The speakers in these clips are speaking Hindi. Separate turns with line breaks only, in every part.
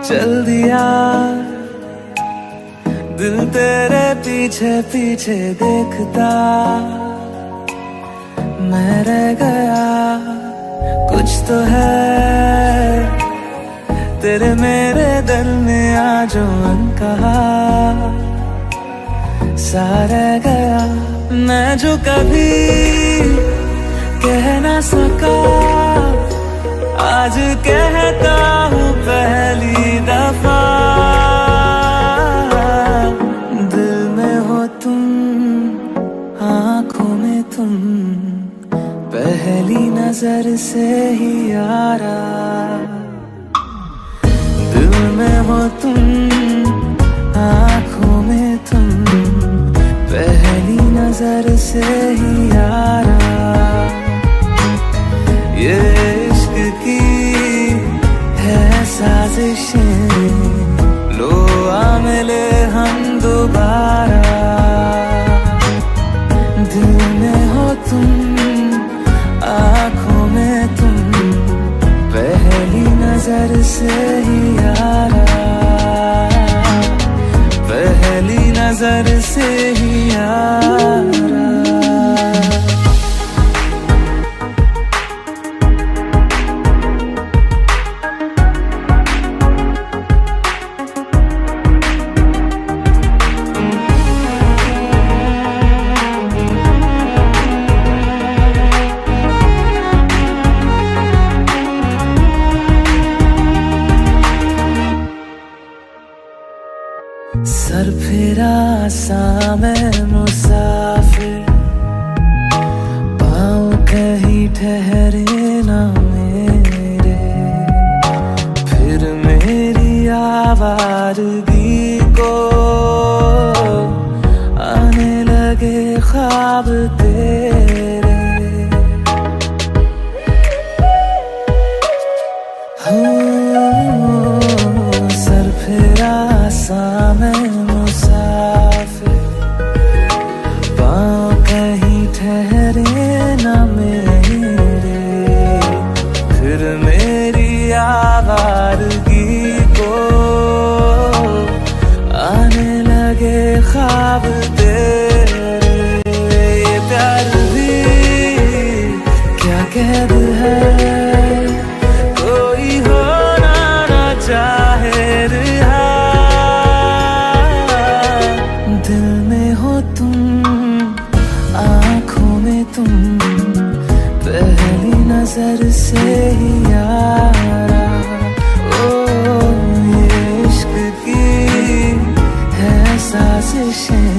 चल दिया दिल तेरे पीछे पीछे देखता, मैं रह गया कुछ तो है तेरे मेरे दिल में आज अनकहा सा रह गया। मैं जो कभी कह ना सका आज कहता हूँ पहली दफा, दिल में हो तुम आँखों में तुम पहली नजर से ही यारा, दिल में हो तुम आँखों में तुम पहली नजर से ही यारा। ये इश्क की है साजिशें, लो आ मिले हम दोबारा, दिल में हो तुम आँखों में तुम पहली नजर से ही यारा, पहली नजर से ही यारा। सर फिरा सा मैं मुसाफिर, पाँव कहीं ठहरे ना मेरे, फिर मेरी आवारगी को आने लगे ख्वाब तेरे। सर फिरा सा मैं मुसाफिर, पाँव कहीं ठहरे ना मेरे, फिर मेरी आवारगी को आने लगे ख्वाब तेरे। ये प्यार भी क्या कैद है, कोई होना ना चाहे रिहा, दिल में हो तुम आँखों में तुम पहली नजर से ही यारा। ओ ये इश्क की है साजिशें,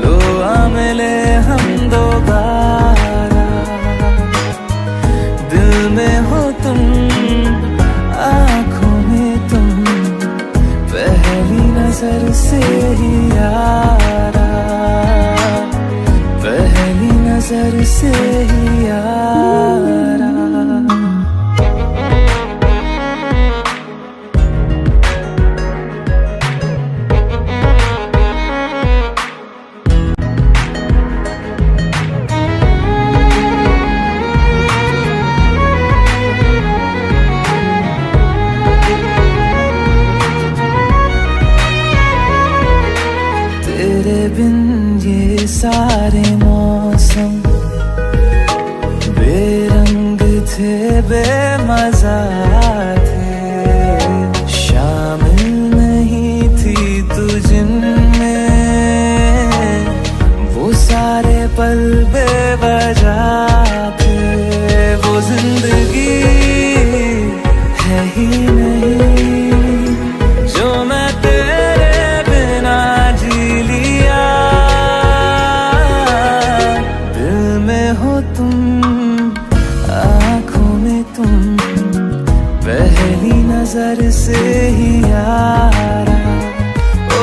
लो आ मिले हम दोबारा, दिल में हो तुम आँखों में तुम पहली नजर से ही यारा, पहली नजर से ही यारा। तेरे बिन ये सारे मौसम बेरंग थे बेमजा थे, शामिल नहीं थी तू जिनमें, वो सारे पल बेवजह थे, वो जिंदगी है ही नहीं जो मैं तेरे बिना जी लिया, दिल में हो तुम आँखों में तुम पहली नजर से ही यारा। ओ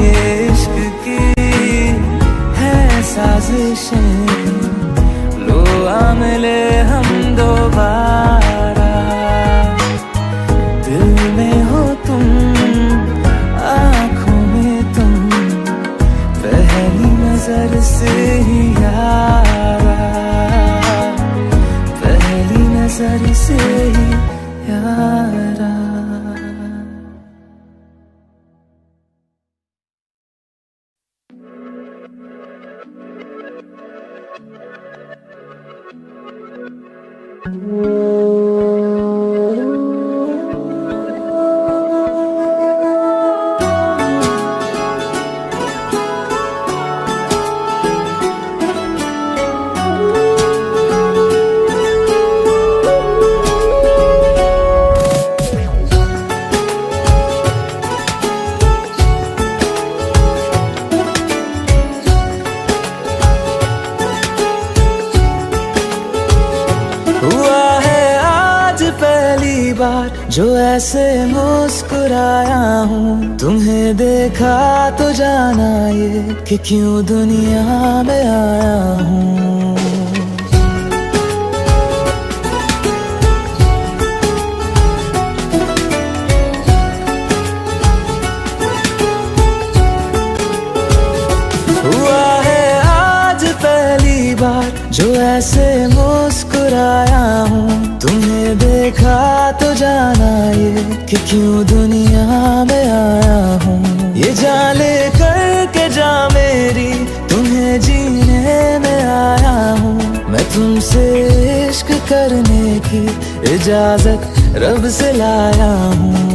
ये इश्क की है साजिशें, लो आ मिले हम दोबारा, दिल में हो तुम आँखों में तुम पहली नजर से ही यारा, पहली नजर से ही यारा। हुआ है आज पहली बार जो ऐसे मुस्कुराया हूँ, तुम्हें देखा तो जाना ये कि क्यों दुनिया में आया हूँ। हुआ है आज पहली बार जो ऐसे मुस्कुराया हूँ, तुम्हें देखा तो जाना ये कि क्यों दुनिया में आया हूँ। ये जान ले कर के जा मेरी, तुम्हें जीने में आया हूँ। मैं तुमसे इश्क करने की इजाजत रब से लाया हूँ।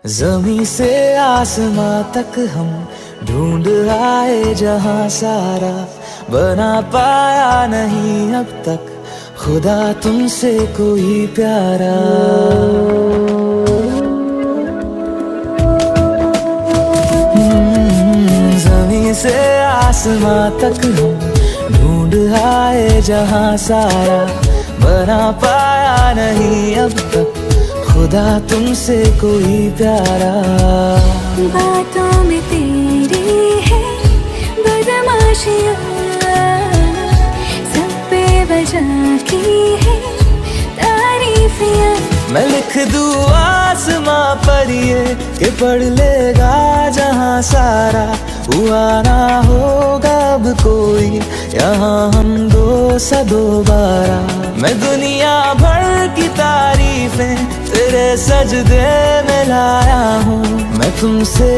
ज़मीं से आसमां तक हम ढूंढ आए जहां सारा, बना पाया नहीं अब तक खुदा तुमसे कोई प्यारा। ज़मीं से आसमां तक हम ढूंढ आए जहां सारा, बना पाया नहीं अब तक खुदा तुमसे कोई प्यारा।
बातों में तेरी है बदमाशियाँ, सब पे वजह की है तारीफियाँ।
मैं लिख दूँ आसमां पर ये कि पढ़ लेगा जहां सारा, हुआ ना होगा अब कोई यहाँ हम दो सा दोबारा। मैं दुनिया भर की तारीफें तेरे सजदे में लाया हूँ। मैं तुमसे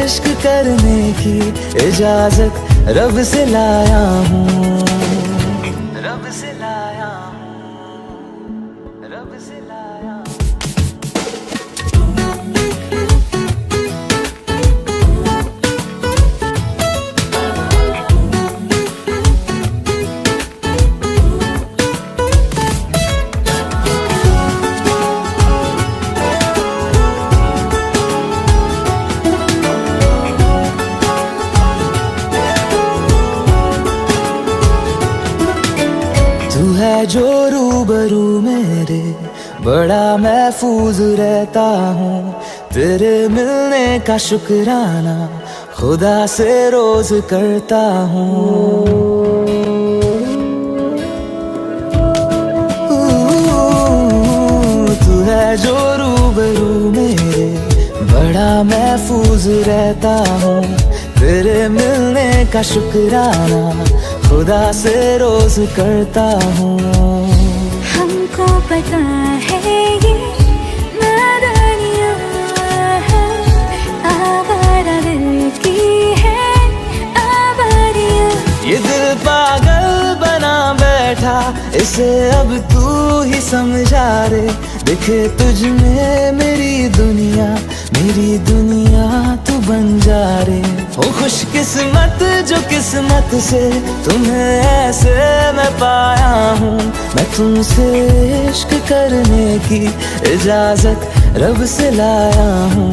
इश्क करने की इजाजत रब से लाया हूँ। रब से लाया हूँ, रब से लाया हूँ। तू है जो रूबरू मेरे, बड़ा महफूज रहता हूँ। तेरे मिलने का शुक्राना खुदा से रोज करता हूँ। तू है जो रूबरू मेरे, बड़ा महफूज रहता हूँ। तेरे मिलने का शुक्राना खुदा से रोज करता हूँ।
हमको पता है ये नादानियाँ आवारा दिल की है आवारियाँ।
ये दिल पागल बना बैठा, इसे अब तू ही समझा रे। दिखे तुझ में मेरी दुनिया तू बन जा रे। हो खुशकिस्मत जो किस्मत से तुम्हें ऐसे मैं पाया हूँ। मैं तुमसे इश्क करने की इजाजत रब से लाया हूँ।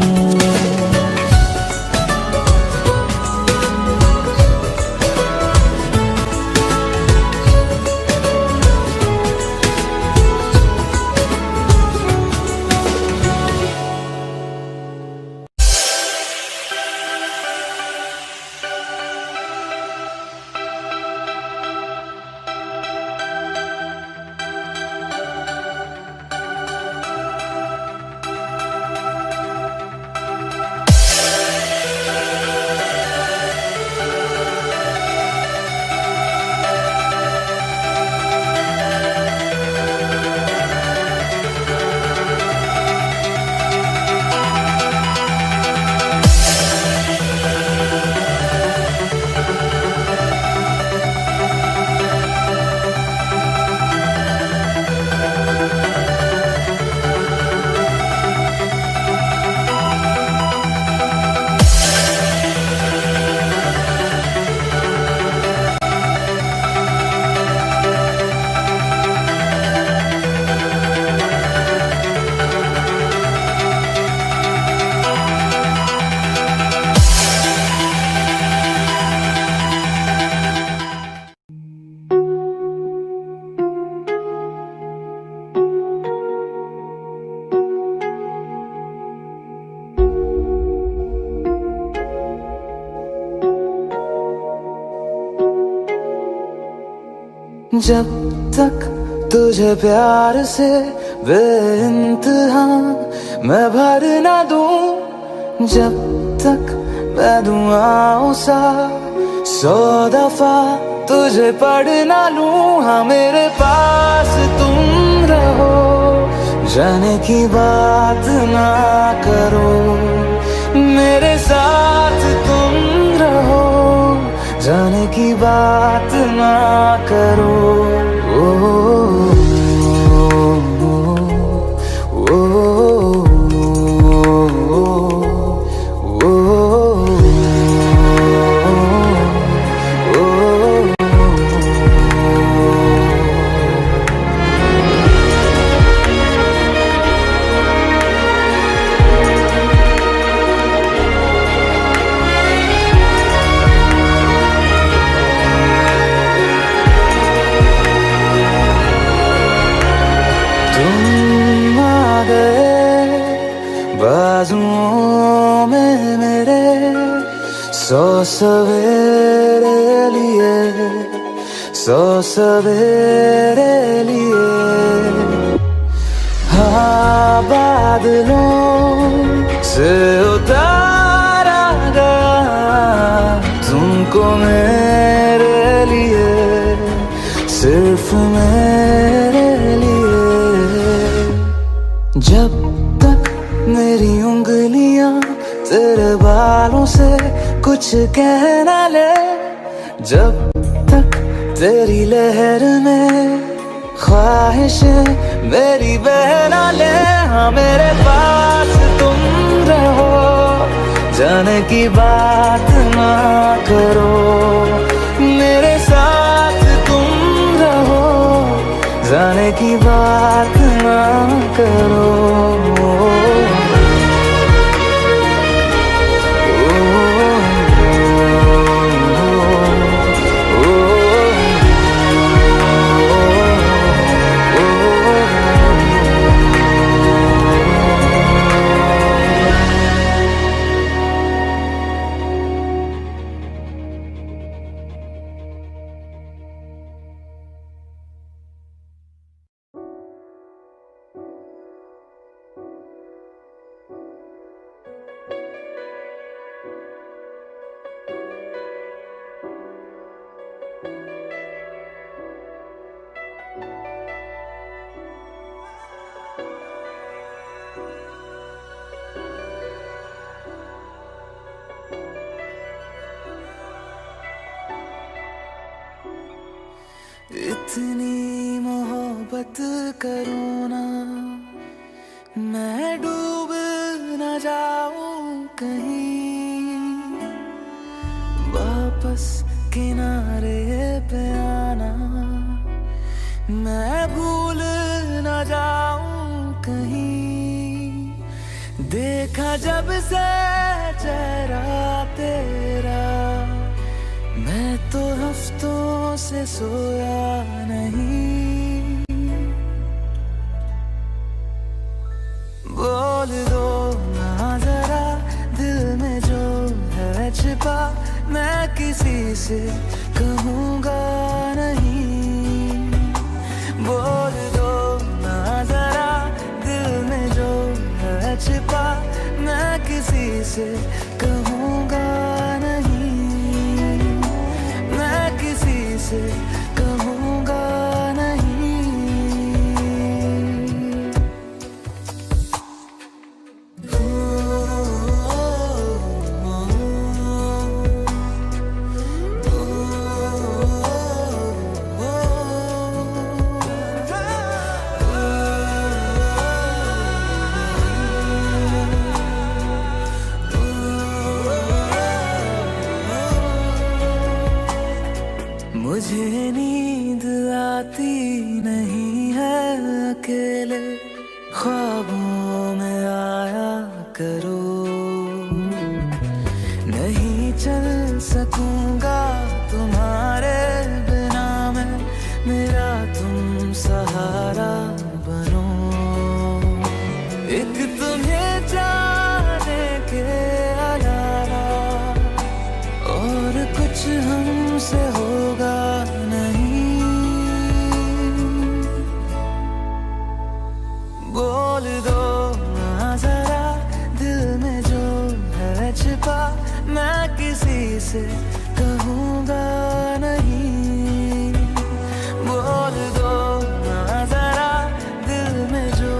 जब तक तुझे प्यार से बेइंतहा मैं भर ना दूं, जब तक मैं दुआओं सा 100 दफा तुझे पढ़ ना लूं। हाँ मेरे पास तुम रहो, जाने की बात ना करो, मेरे साथ तुम रहो, जाने की बात ना करो। तुम आ गए बाजुओं में मेरे, 100 सवेरे लिए, 100 सवेरे लिए। हाँ बादलों से उतारा गया तुमको मेरे लिए, सिर्फ मेरे लिए। जब तक मेरी उंगलियां तेरे बालों से कुछ कह ना ले, जब तक तेरी लहर में ख्वाहिशें मेरी बह ना ले। हाँ मेरे पास तुम रहो, जाने की बात ना करो, मेरे साथ तुम रहो, जाने की बात ना करो। इतनी मोहब्बत करो ना, मैं डूब न जाऊं कहीं, वापस किनारे पे आना, मैं भूल न जाऊं कहीं। देखा जब से चेहरा तेरा, मैं तो हफ्तों से सोया नहीं। बोल दो ना जरा दिल में जो है छिपा, मैं किसी से कहूँगा नहीं। बोल दो ना जरा दिल में जो है छिपा, मैं किसी से कहूँगा नहीं, मैं किसी से कहूँगा नहीं। मुझे नींद आती नहीं है अकेले, ख्वाबों में आया करो, नहीं चल सकूंगा तुम्हारे बिना मैं, मेरा तुम सहारा बनो। एक तुम्हें जाने के अलावा और कुछ हमसे होगा नहीं। बोल दो ना जरा दिल में जो है छिपा, मैं किसी से कहूँगा नहीं। बोल दो ना जरा दिल में जो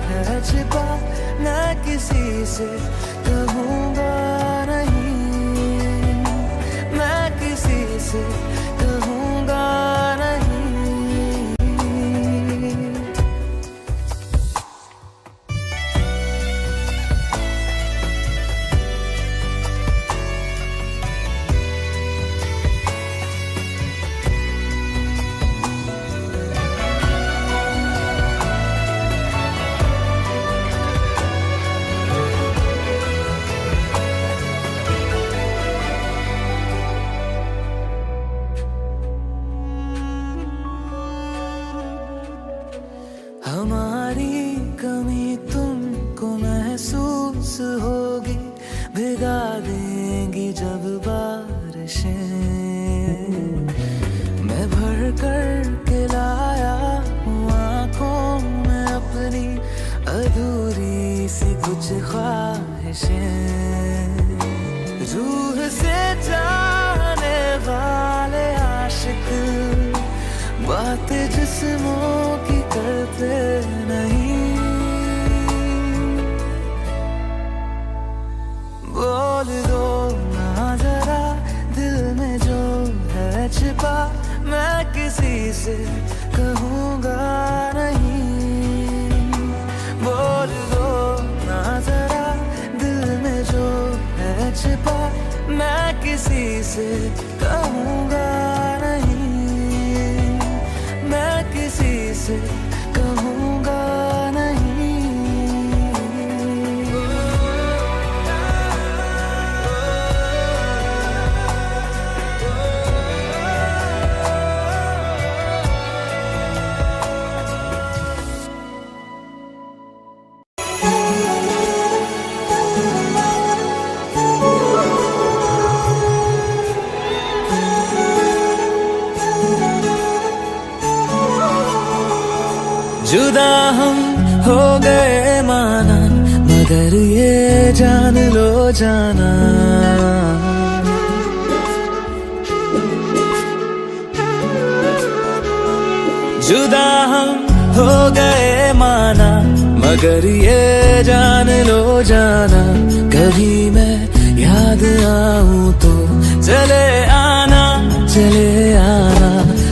है छिपा, मैं किसी से कहूँगा नहीं, मैं किसी से कहूँगा नहीं। हमारी कमी तुमको महसूस होगी, भिगा देंगी जब बारिशें। मैं भर कर के लाया हूँ आँखों में अपनी अधूरी सी कुछ ख्वाहिशें। रूह से चाहने वाले आशिक बातें जिस्मों की करते नहीं। बोल दो ना जरा दिल में जो है छिपा, मैं किसी से कहूँगा नहीं। बोल दो ना जरा दिल में जो है छिपा, मैं किसी से कहूँगा नहीं, मैं किसी से कहूँगा नहीं। जुदा हम हो गए माना, मगर ये जान लो जाना, जुदा हम हो गए माना, मगर ये जान लो जाना, कभी मैं याद आऊं तो चले आना, चले आना,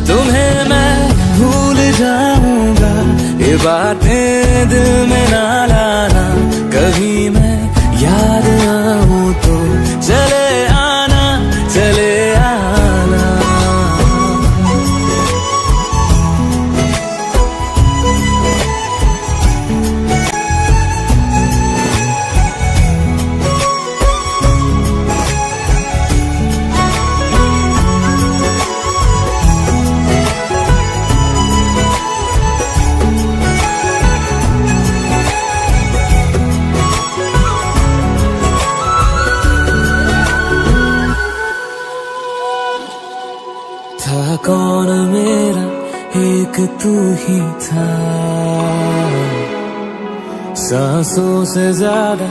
तुम्हें मैं भूल जाऊंगा, ये बातें दिल में ना लाना, कभी मैं याद आऊं तो चले आना, चले आना। था कौन मेरा एक तू ही था, सांसों से ज्यादा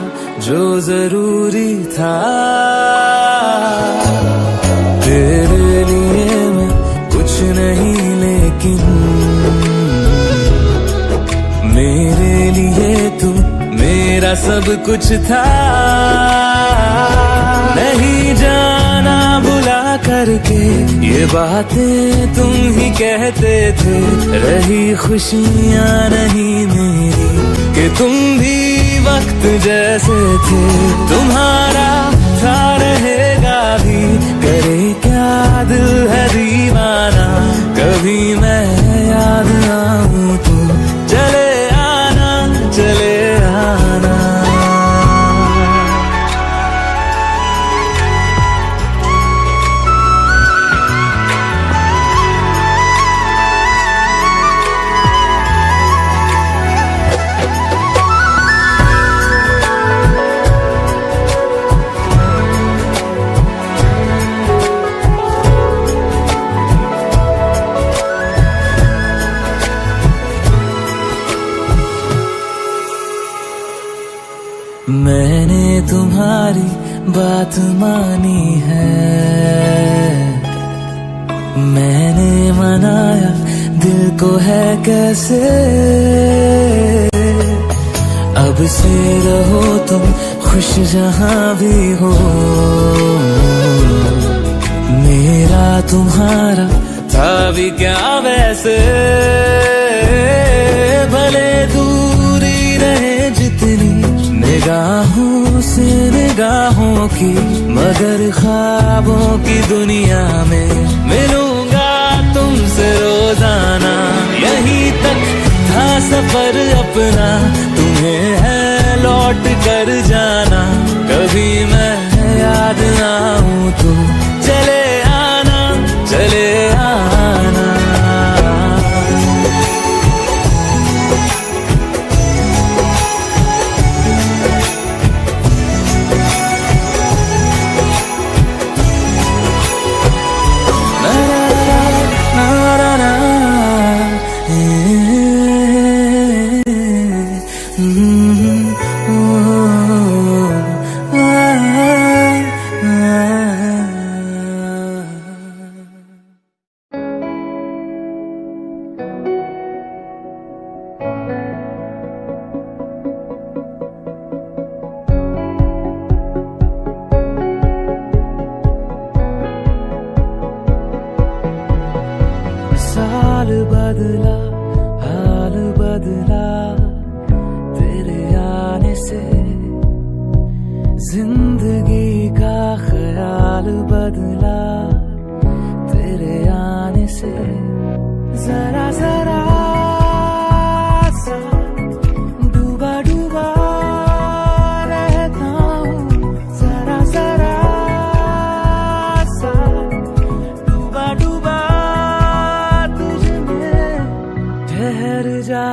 जो जरूरी था, तेरे लिए मैं कुछ नहीं लेकिन मेरे लिए तू मेरा सब कुछ था। नहीं जाना बुला करके ये बातें तुम ही कहते थे, रही खुशियाँ नहीं मेरी कि तुम भी वक्त जैसे थे, तुम्हारा था रहेगा भी, करे क्या दिल है दीवाना, कभी मैं याद आऊं तो चले आना, चले आना। मैंने तुम्हारी बात मानी है, मैंने मनाया दिल को है कैसे। अब से रहो तुम खुश जहां भी हो, मेरा तुम्हारा था भी क्या वैसे। भले दूरी रहे जितनी निगाहों से निगाहों की, मगर ख्वाबों की दुनिया में मिलूंगा तुमसे रोजाना। यहीं तक था सफर अपना, तुम्हें है लौट कर जाना। कभी मैं याद आऊं तो चले आना, चले आना। साल बदला, हाल बदला तेरे आने से। जिंदगी का ख्याल बदला तेरे आने से। जरा जरा सा डूबा डूबा रहता हूँ, जरा जरा सा डूबा डूबा ठहर जा।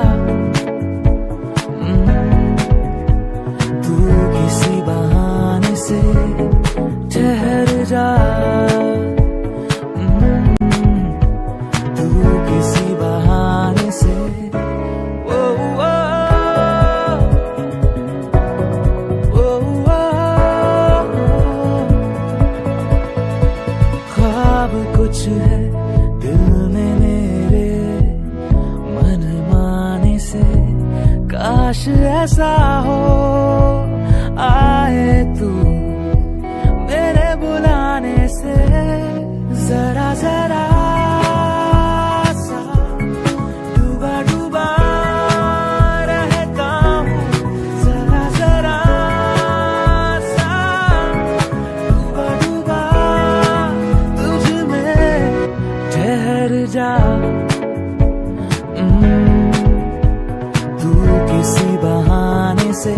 तू किसी बहाने से ठहर जा। तू किसी बहाने से। ओ, ओ, ओ, ओ, ख्वाब कुछ है दिल में मेरे, से काश ऐसा हो आए तू मेरे बुलाने से। जरा जरा सा डूबा डूबा रहता हूँ, जरा जरा सा डूबा डूबा तुझ में। ठहर जा किसी बहाने से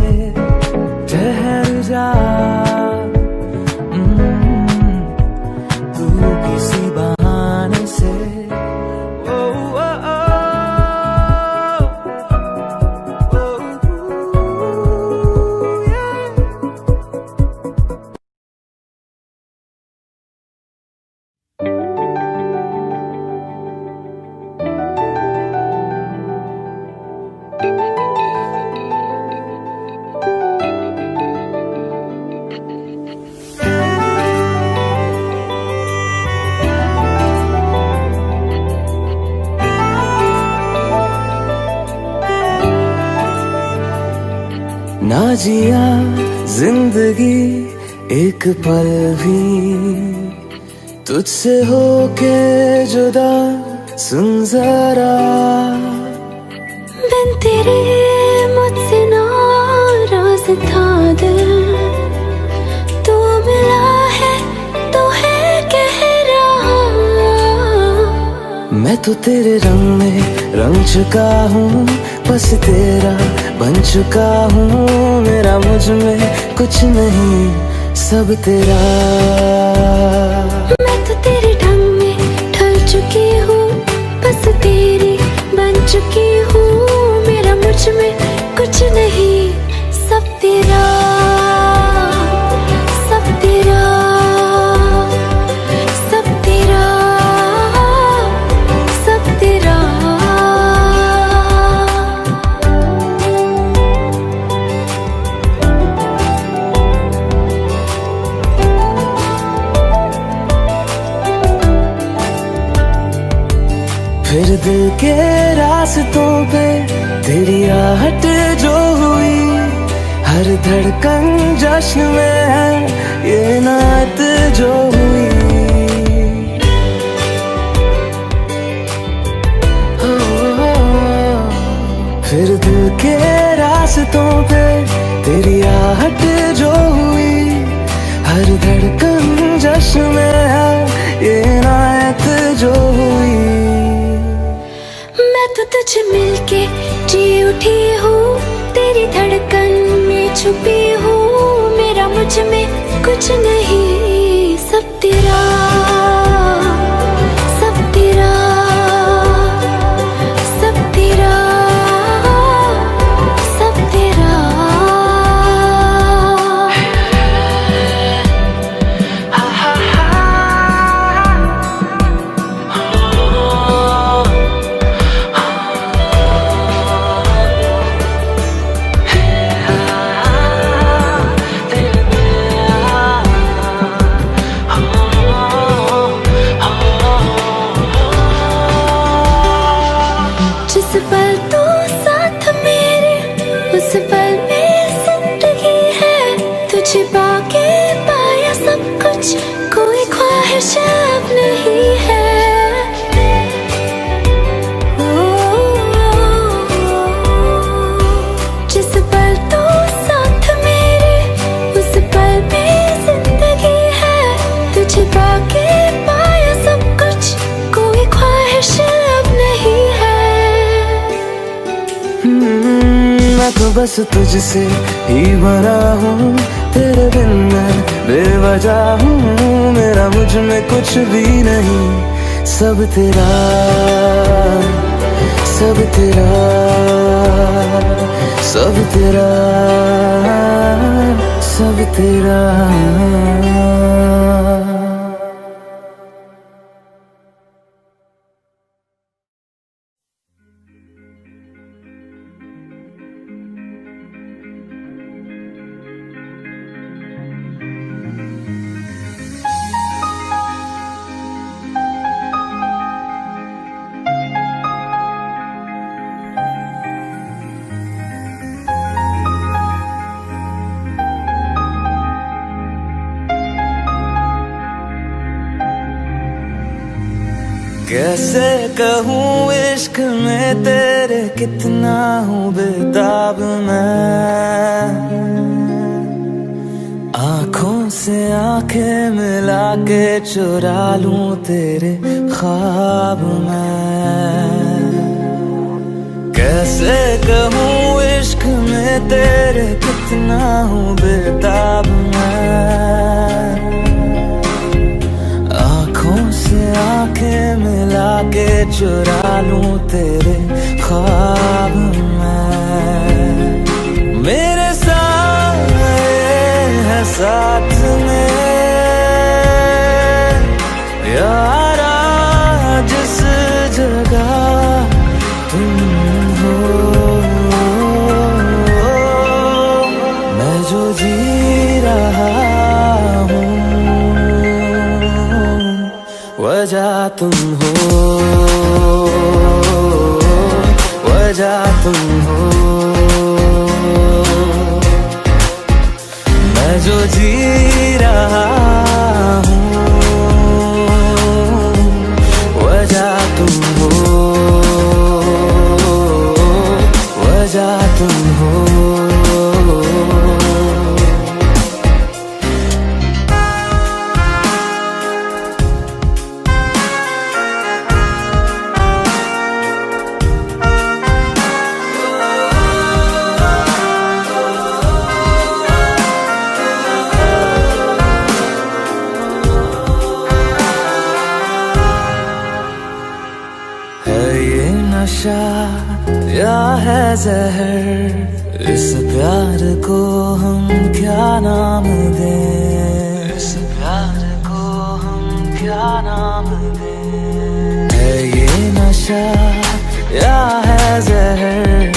ठहर जा। तू किसी बहाने से। ओ, ओ, ओ, ओ, ना जिया जिंदगी एक पल भी तुझसे होके जुदा। सुन जरा
बिन तेरे मुझसे नाराज था दिल, तू मिला है तो है कह रहा।
मैं तो तेरे रंग में रंग चुका हूँ, बस तेरा बन चुका हूँ। मेरा मुझ में कुछ नहीं, सब तेरा।
मैं तो तेरे ढंग में ढल चुकी हूँ, बस तेरी बन चुकी हूँ। मेरा मुझ में कुछ नहीं, सब तेरा, सब तेरा, सब तेरा, सब तेरा।
रास्तों पे तेरी आहट जो हुई, हर धड़कन जश्न में है ये नात जो हुई। फिर दिल के रास्तों पे तेरी आहट जो हुई, हर धड़कन जश्न में है ये नात जो हुई।
मैं तो तुझे मिलके जी उठी हूँ, तेरी धड़कन में छुपी हूँ। मेरा मुझ में कुछ नहीं, सब तेरा, सब तेरा, सब तेरा, सब तेरा। जिस पल तू साथ मेरे, उस पल में जिंदगी है। तुझे पाके पाया सब कुछ, कोई ख्वाहिश अब नहीं है। जिस पल तू साथ मेरे, उस पल में जिंदगी है। तुझे पाके पाया सब कुछ, कोई ख्वाहिश अब नहीं है।
मैं तो बस तुझसे ही भरा हूँ, तेरे बिन मैं बेवजह हूँ। मेरा मुझ में कुछ भी नहीं, सब तेरा, सब तेरा, सब तेरा, सब तेरा। कैसे कहूँ इश्क में तेरे कितना हूँ बेताब मैं। आँखों से आंखें मिला के चुरा लूं तेरे ख्वाब मैं। कैसे कहूँ इश्क में तेरे कितना हूँ बेताब मैं। आँखों से आंखें मिला के चुरा लूं तेरे ख्वाब मैं। मेरे साए है साथ में यारा, जिस जगह तुम हो। मैं जो जी रहा हूँ वजह तुम हो, वजह तुम हो। मैं जो जी रहा हूँ वजह तुम हो, वजह तुम हो। नशा या है जहर, इस प्यार को हम क्या नाम दें। इस प्यार को हम क्या नाम दें। है ये नशा या है जहर,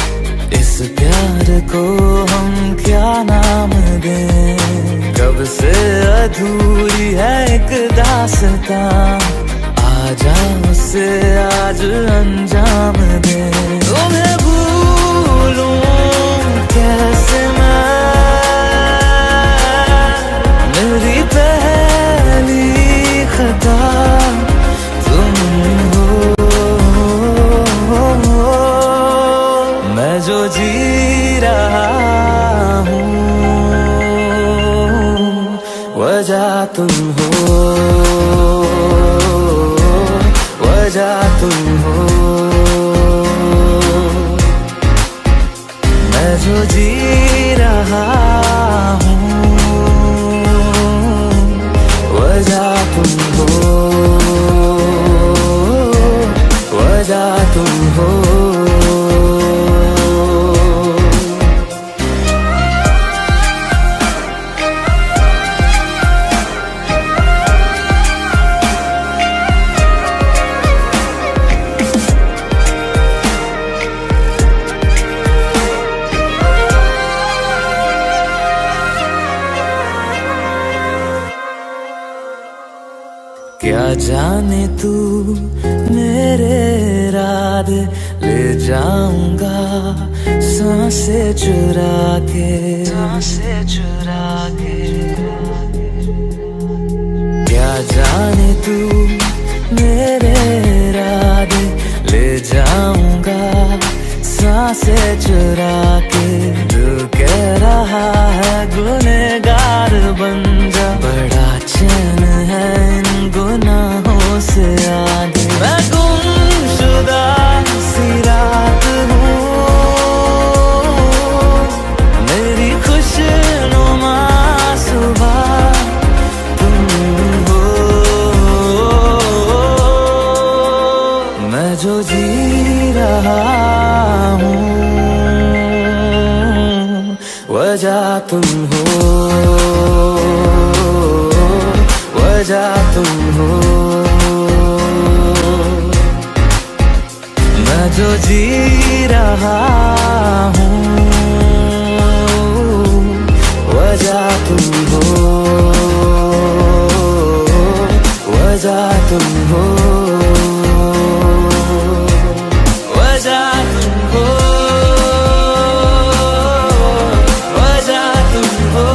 इस प्यार को हम क्या नाम दें। कब से अधूरी है एक दास्तां, आजा मुझसे आज अंजाम दे। तुम्हें भूलूं कैसे मैं, मेरी पहली खता तुम हो। मैं जो जी रहा हूँ वजह तुम हो, वजह तुम हो। मैं जो जी रहा हूँ वजह तुम हो, वजह तुम हो। क्या जाने तू मेरे इरादे ले जाऊंगा सांसें चुरा के, सांसें चुरा के। क्या जाने तू मेरे इरादे ले जाऊंगा सांसें चुरा के। दिल कह रहा है गुनहगार बन जा, बड़ा चैन है इन गुनाहों से आगे। मैं गुमशुदा सी रात हूँ, मेरी खुशनुमा सुबह तुम हो। मैं जो जी रहा हूँ वजह तुम हो, वजह तुम हो। मैं जो जी रहा हूँ वजह तुम हो, वजह तुम हो, वजह तुम हो, वजह तुम हो।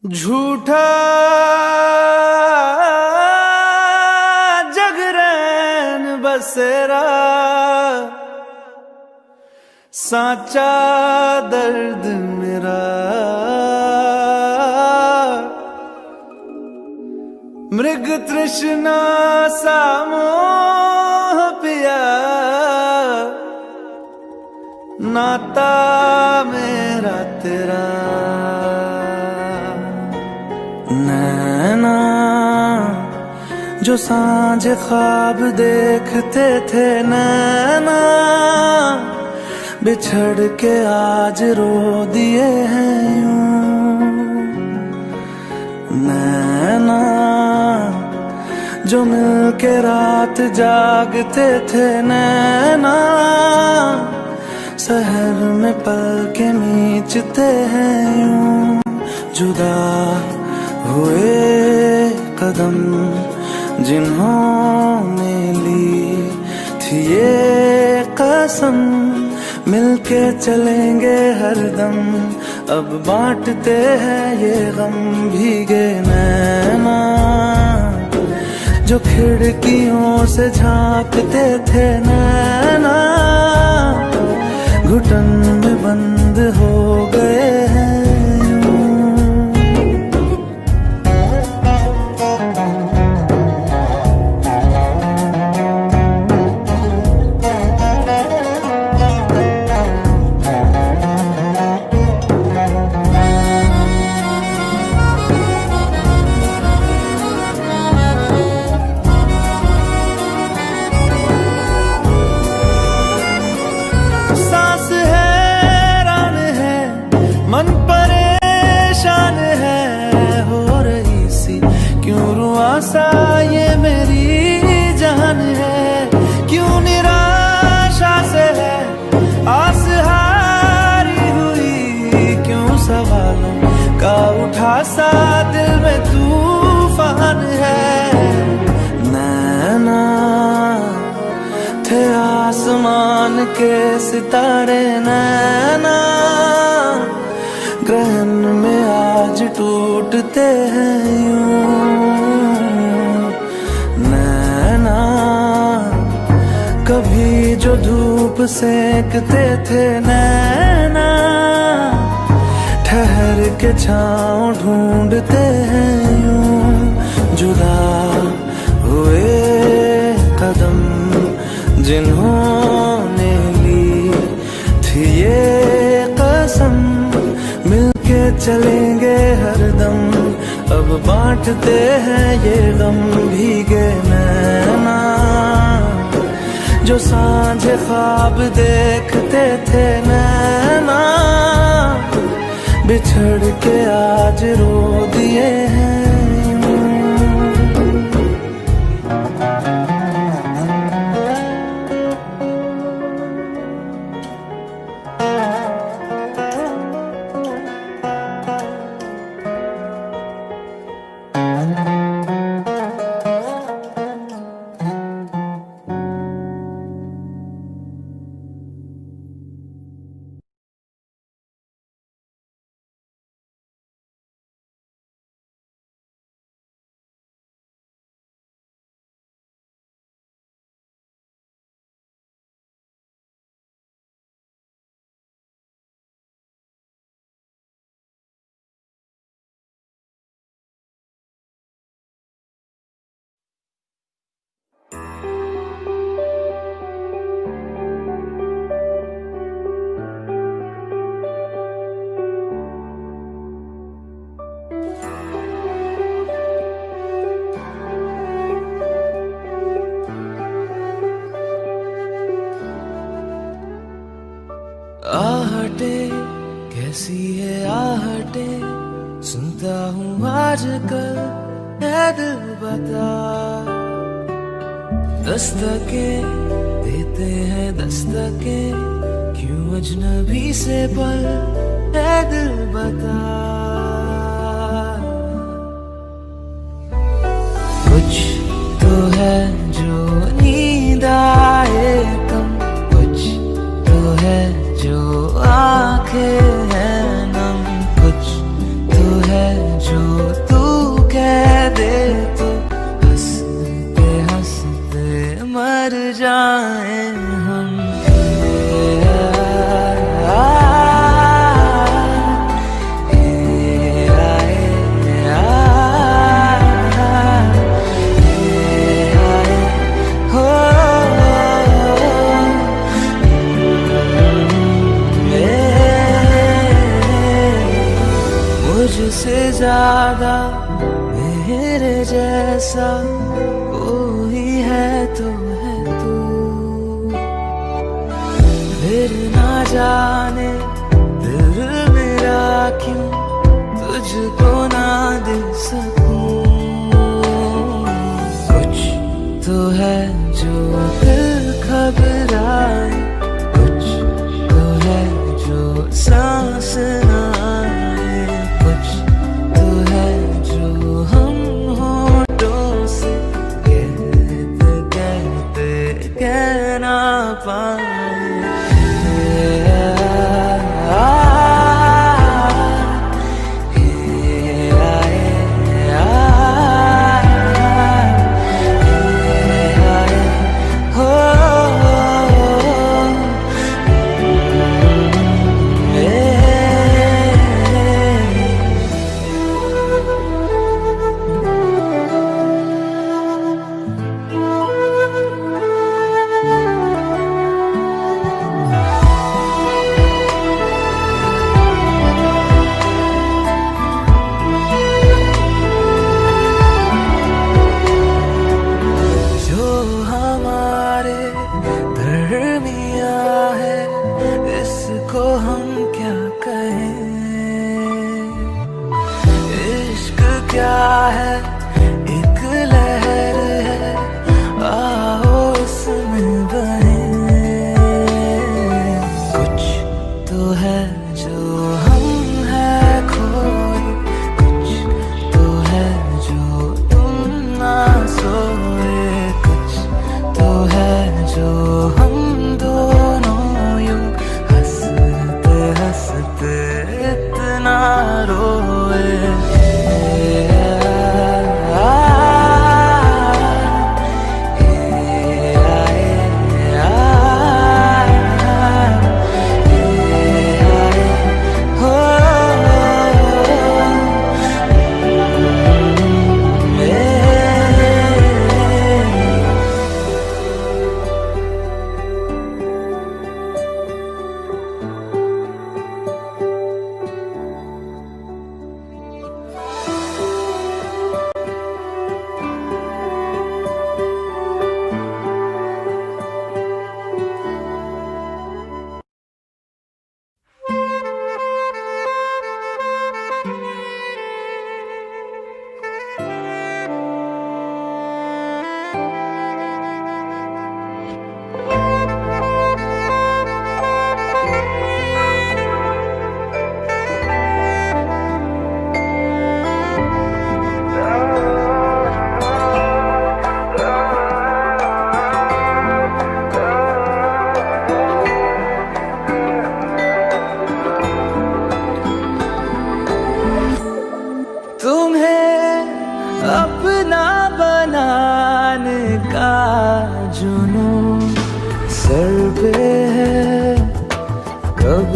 झूठा जगरैन बसेरा, साचा दर्द मेरा। मृग तृष्णा सा मोह पिया, नाता मेरा तेरा। नैना जो सांझ ख्वाब देखते थे, नैना बिछड़ के आज रो दिए हैं यूं। नैना जो मिल के रात जागते थे, नैना सहर में पल के मीचते हैं यूं। जुदा हुए कदम जिन्होंने ली थी ये कसम, मिलके चलेंगे हरदम। अब बांटते हैं ये गम भीगे नैना, जो खिड़कियों से झांकते थे नैना, घुटन में बंद हो गए हैं। के सितारे नैना ग्रहण में आज टूटते हैं यूं नैना। कभी जो धूप सेकते थे नैना ठहर के छाँव ढूंढते हैं यूं। जुदा हुए कदम जिन्होंने ली थी ये कसम मिलके चलेंगे हरदम। अब बांटते हैं ये गम भीगे नैना जो सांझे ख्वाब देखते थे नैना बिछड़ के आज रो दिए हैं। आहटे कैसी है आहटे सुनता हूँ आजकल है दिल बता। दस्तके देते हैं दस्तके क्यों अजनबी से पल है दिल बता। कुछ तो है जो नींद आए कम कुछ तो है जो आंखें हैं नम कुछ तो है जो तू कह दे तो हंसते हंसते मर जाए हम। मुझसे ज्यादा मेरे जैसा कोई है तो है तू। फिर ना जाने दिल मेरा क्यों तुझको ना दे सकूं। कुछ तो है जो दिल घबराए कुछ तो है जो सांस ना कहना पाए।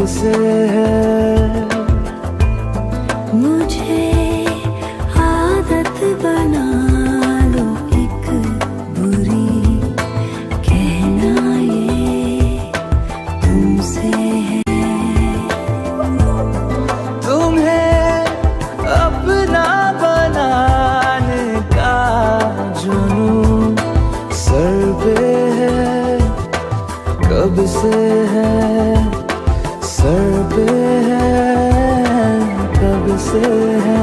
से है।
मुझे आदत बना लो एक बुरी, कहना ये तुमसे है।
तुम्हें अपना बनाने का जुनून सर पे है, कब से है सर पे है, कब से है।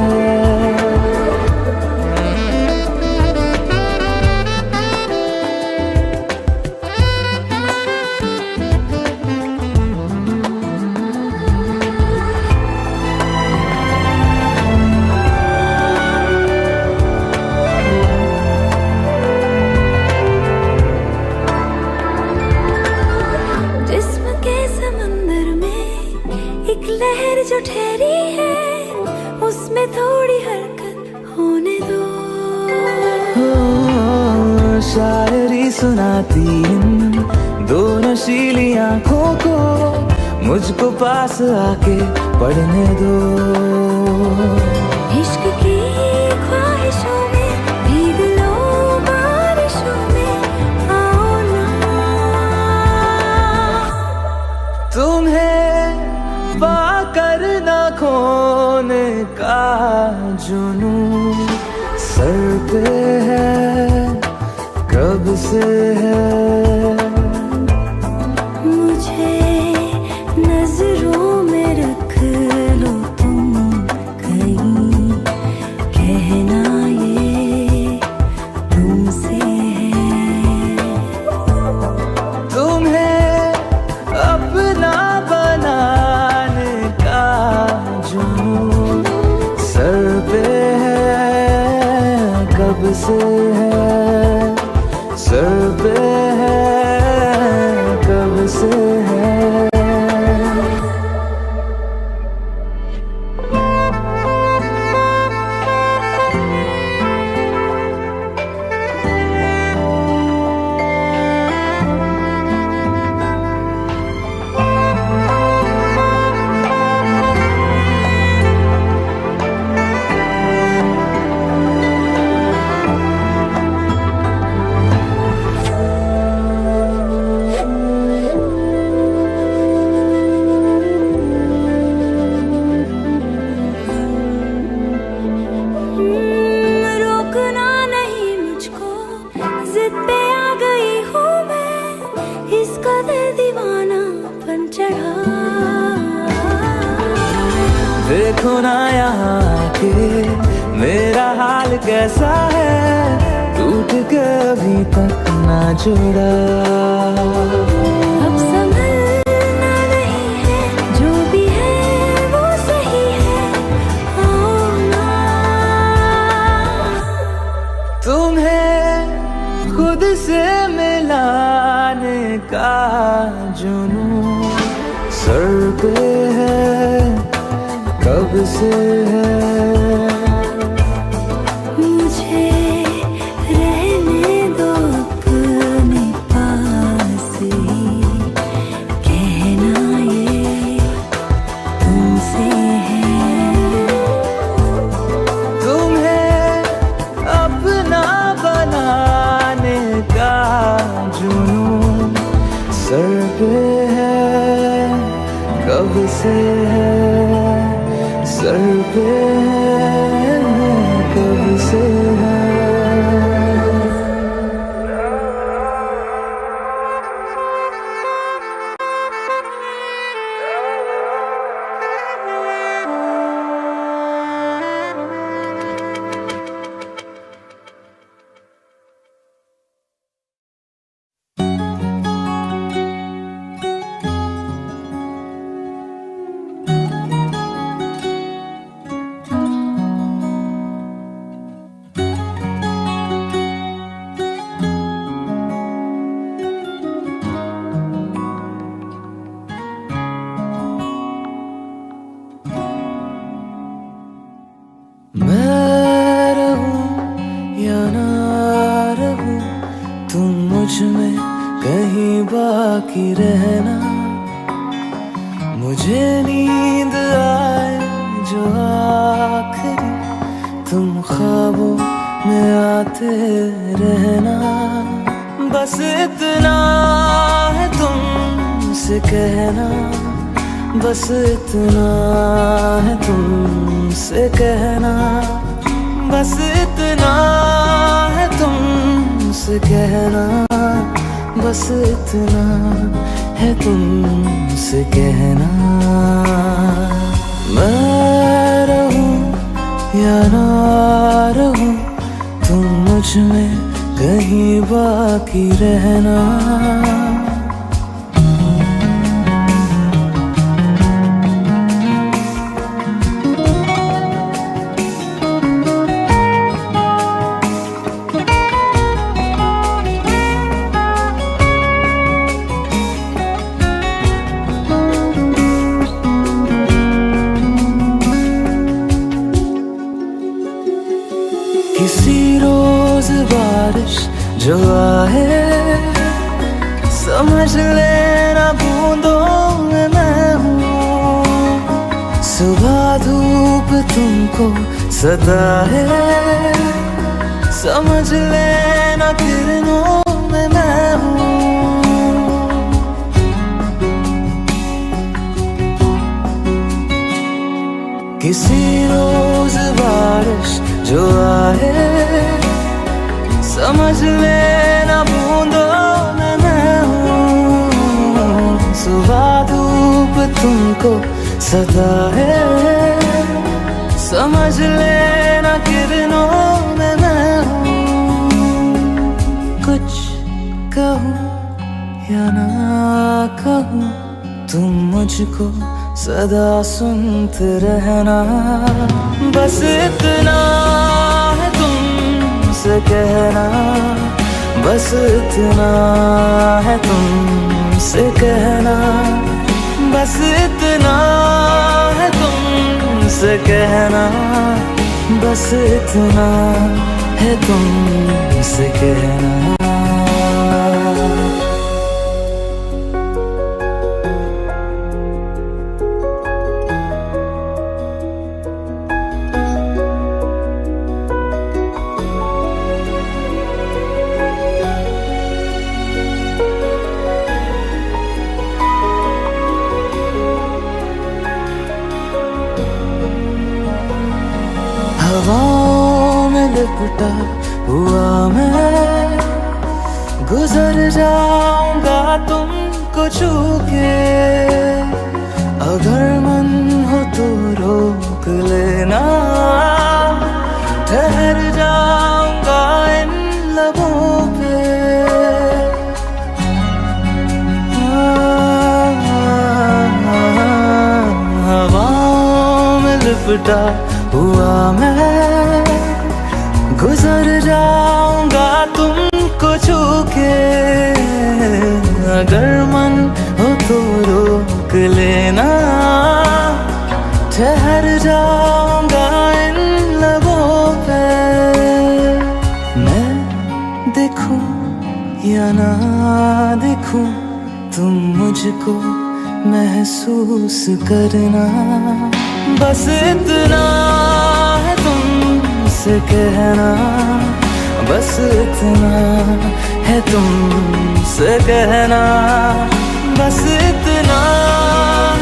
जिस्म के समंदर में एक लहर जो ठहरी है, उसमें थोड़ी हरकत होने दो।
शायरी सुनाती इन दो नशीली आंखों को, मुझको पास आके पढ़ने दो।
इश्क की ख्वाहिशों में भीग लो बारिशों में, आओ ना।
तुम्हें पाकर न खोने का जुनून सर पे है, कब से है।
मुझे नजरों में रख लो तुम कहीं, कहना ये तुमसे है।
तुम्हें अपना बनाने का जुनून सर पे है, कब से है सर पे है, कब से है।
रोकना नहीं मुझको, जिद पे आ गई हूँ मैं, इस कदर दीवानापन चढ़ा।
देखो ना यहाँ आके मेरा हाल कैसा है, टूट के अभी तक ना जुड़ा।
अब संभलना नहीं है, जो भी है वो सही है, आओ ना।
तुम्हें खुद से मिलाने का जुनून सर पे है, कब से है।
मुझे रहने दो अपने पास ही, कहना ये तुमसे है।
तुम्हें अपना बनाने का जुनून सर पे है, कब से है सर पे है, कब से है। मैं रहूं या ना रहूं, तुम मुझ में कहीं बाकी रहना। मुझे नींद आए जो आखिरी, तुम ख्वाबों में आते रहना। बस इतना है तुमसे कहना, बस इतना है तुमसे कहना, बस इतना है तुमसे कहना, बस इतना है तुमसे कहना। मैं रहूं या ना रहूं, तुम मुझ में कहीं बाकी रहना। किसी रोज बारिश जो आए, समझ लेना बूंदों में मैं हूँ। सुबह धूप तुमको सदा है, समझ लेना किरणों में मैं हूँ। किसी रोज बारिश जो आए, समझ लेना बूंदों में मैं हूँ। सुबह धूप तुमको सदा है, समझ लेना किरणों में मैं हूँ। कुछ कहूँ या ना कहूँ, तुम मुझको सदा सुनते रहना। बस इतना है तुमसे कहना, बस इतना है तुमसे कहना, बस इतना है तुमसे कहना, बस इतना है तुमसे कहना। हवाओं में लिपटा हुआ मैं, गुजर जाऊंगा तुमको छू के। अगर मन हो तो रोक लेना, ठहर जाऊंगा इन लबों पे। हवाओं में लिपटा हुआ मैं, गुजर जाऊंगा तुमको छू के। अगर मन हो तो रोक लेना, ठहर जाऊंगा इन लबों पे। मैं देखूं या ना देखूं, तुम मुझको महसूस करना। बस इतना है तुमसे कहना, बस इतना है तुमसे कहना, बस इतना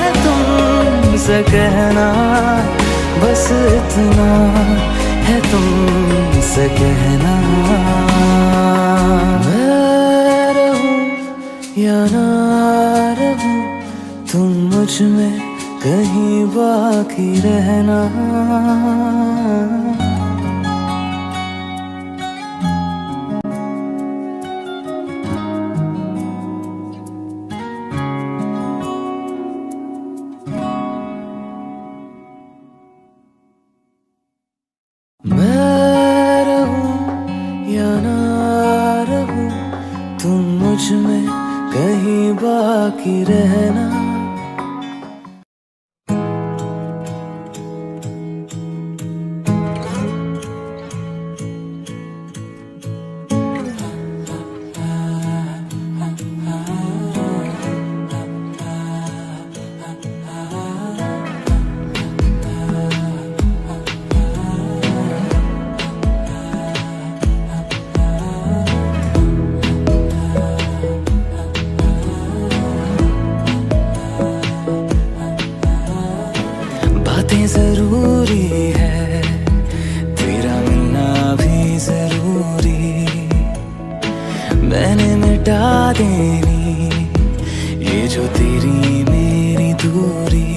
है तुमसे कहना, बस इतना है तुमसे कहना। मैं रहूं या ना रहूं, तुम मुझ में कहीं बाकी रहना। मैं रहूं या ना रहूं, तुम मुझ में कहीं बाकी रहना। मिटा देनी ये जो तेरी मेरी दूरी।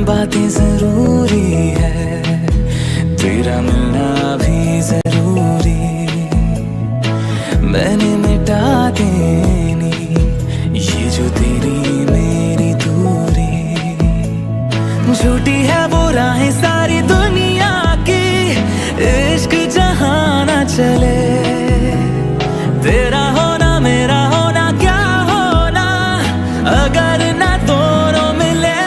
बातें जरूरी है, तेरा मिलना भी जरूरी। मैंने मिटा देनी ये जो तेरी मेरी दूरी। झूठी है वो राहें सारी दुनिया की, इश्क जहां ना चले। तेरा होना मेरा होना क्या होना, अगर ना दोनों मिले।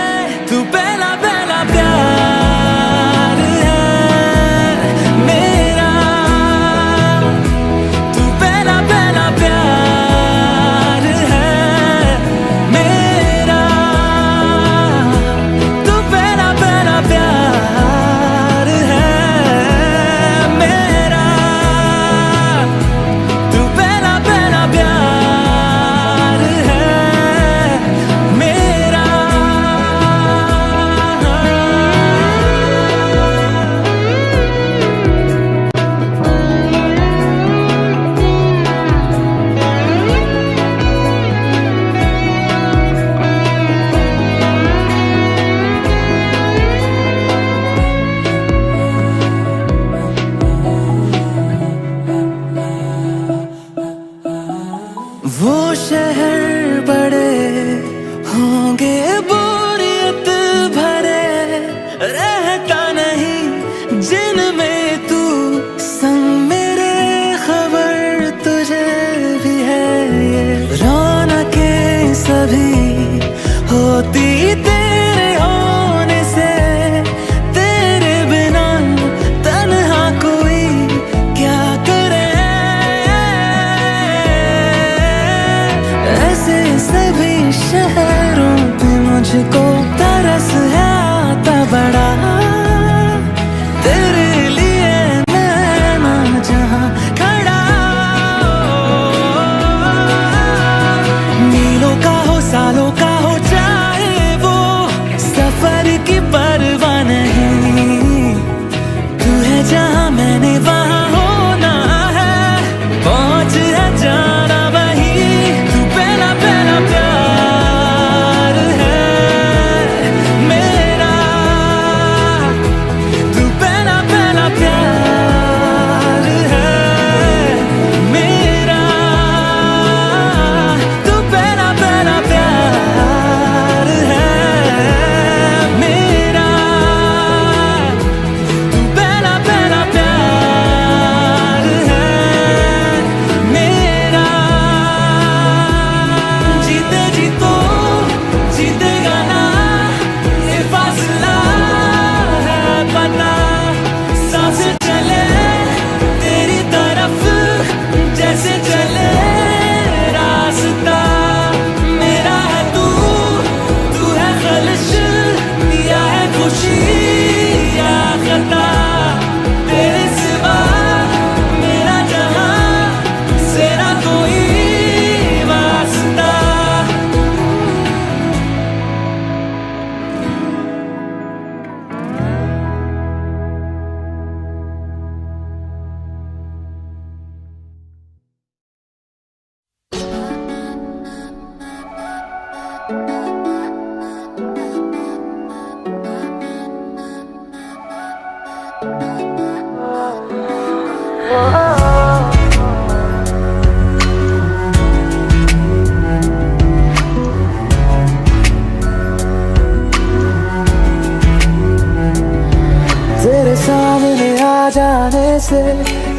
तू पहला पहला प्यार है मेरा, तू पहला पहला प्यार है मेरा, तू पहला पहला प्यार है मेरा, तू पहला पहला प्यार है मेरा। वो शहर बड़े होंगे बोरियत भरे, रहता नहीं जिनमें तू संग मेरे। खबर तुझे भी है ये रौनकें सभी होती तेरे होने से। तेरे बिना तन्हा कोई क्या करे, ऐसे सभी शहरों पे मुझको तरस है आता बड़ा। तेरे लिए मैं ना जहाँ खड़ा, मीलों का हो सालों का हो चाहे वो, सफर की परवाह नहीं। तू है जहाँ मैंने वहाँ होना है, पहुँच है जाना वही। तू पहला पहला प्यार है मेरा, तू पहला पहला प्यार है मेरा, तू पहला पहला प्यार है मेरा, तू पहला पहला प्यार है मेरा। जीते जी तो जीतेगा ना, ये फासला है पता। सांसें चले तेरी तरफ जैसे चले रास्ता। मेरा है तू, तू है खलिश या है खुशी या खता। तेरे सिवा मेरा जहां से ना कोई वास्ता। तेरे सामने आ जाने से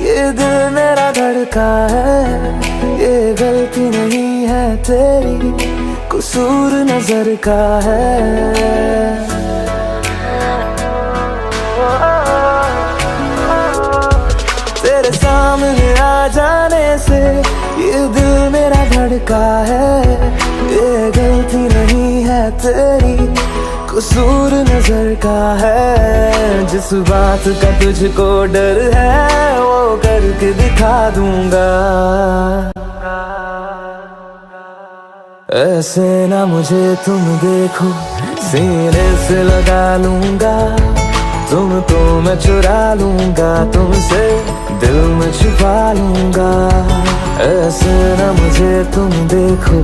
ये दिल मेरा धड़का है। ये गलती नहीं है तेरी, कसूर नजर का है। तेरे सामने आ जाने से ये दिल मेरा धड़का है। ये गलती नहीं है तेरी, कसूर नजर का है। जिस बात का तुझको डर है वो करके दिखा दूंगा। ऐसे ना मुझे तुम देखो, सीने से लगा लूंगा तुमको मैं चुरा लूंगा, तुमसे दिल में छुपा लूंगा। ऐसे न मुझे तुम देखो,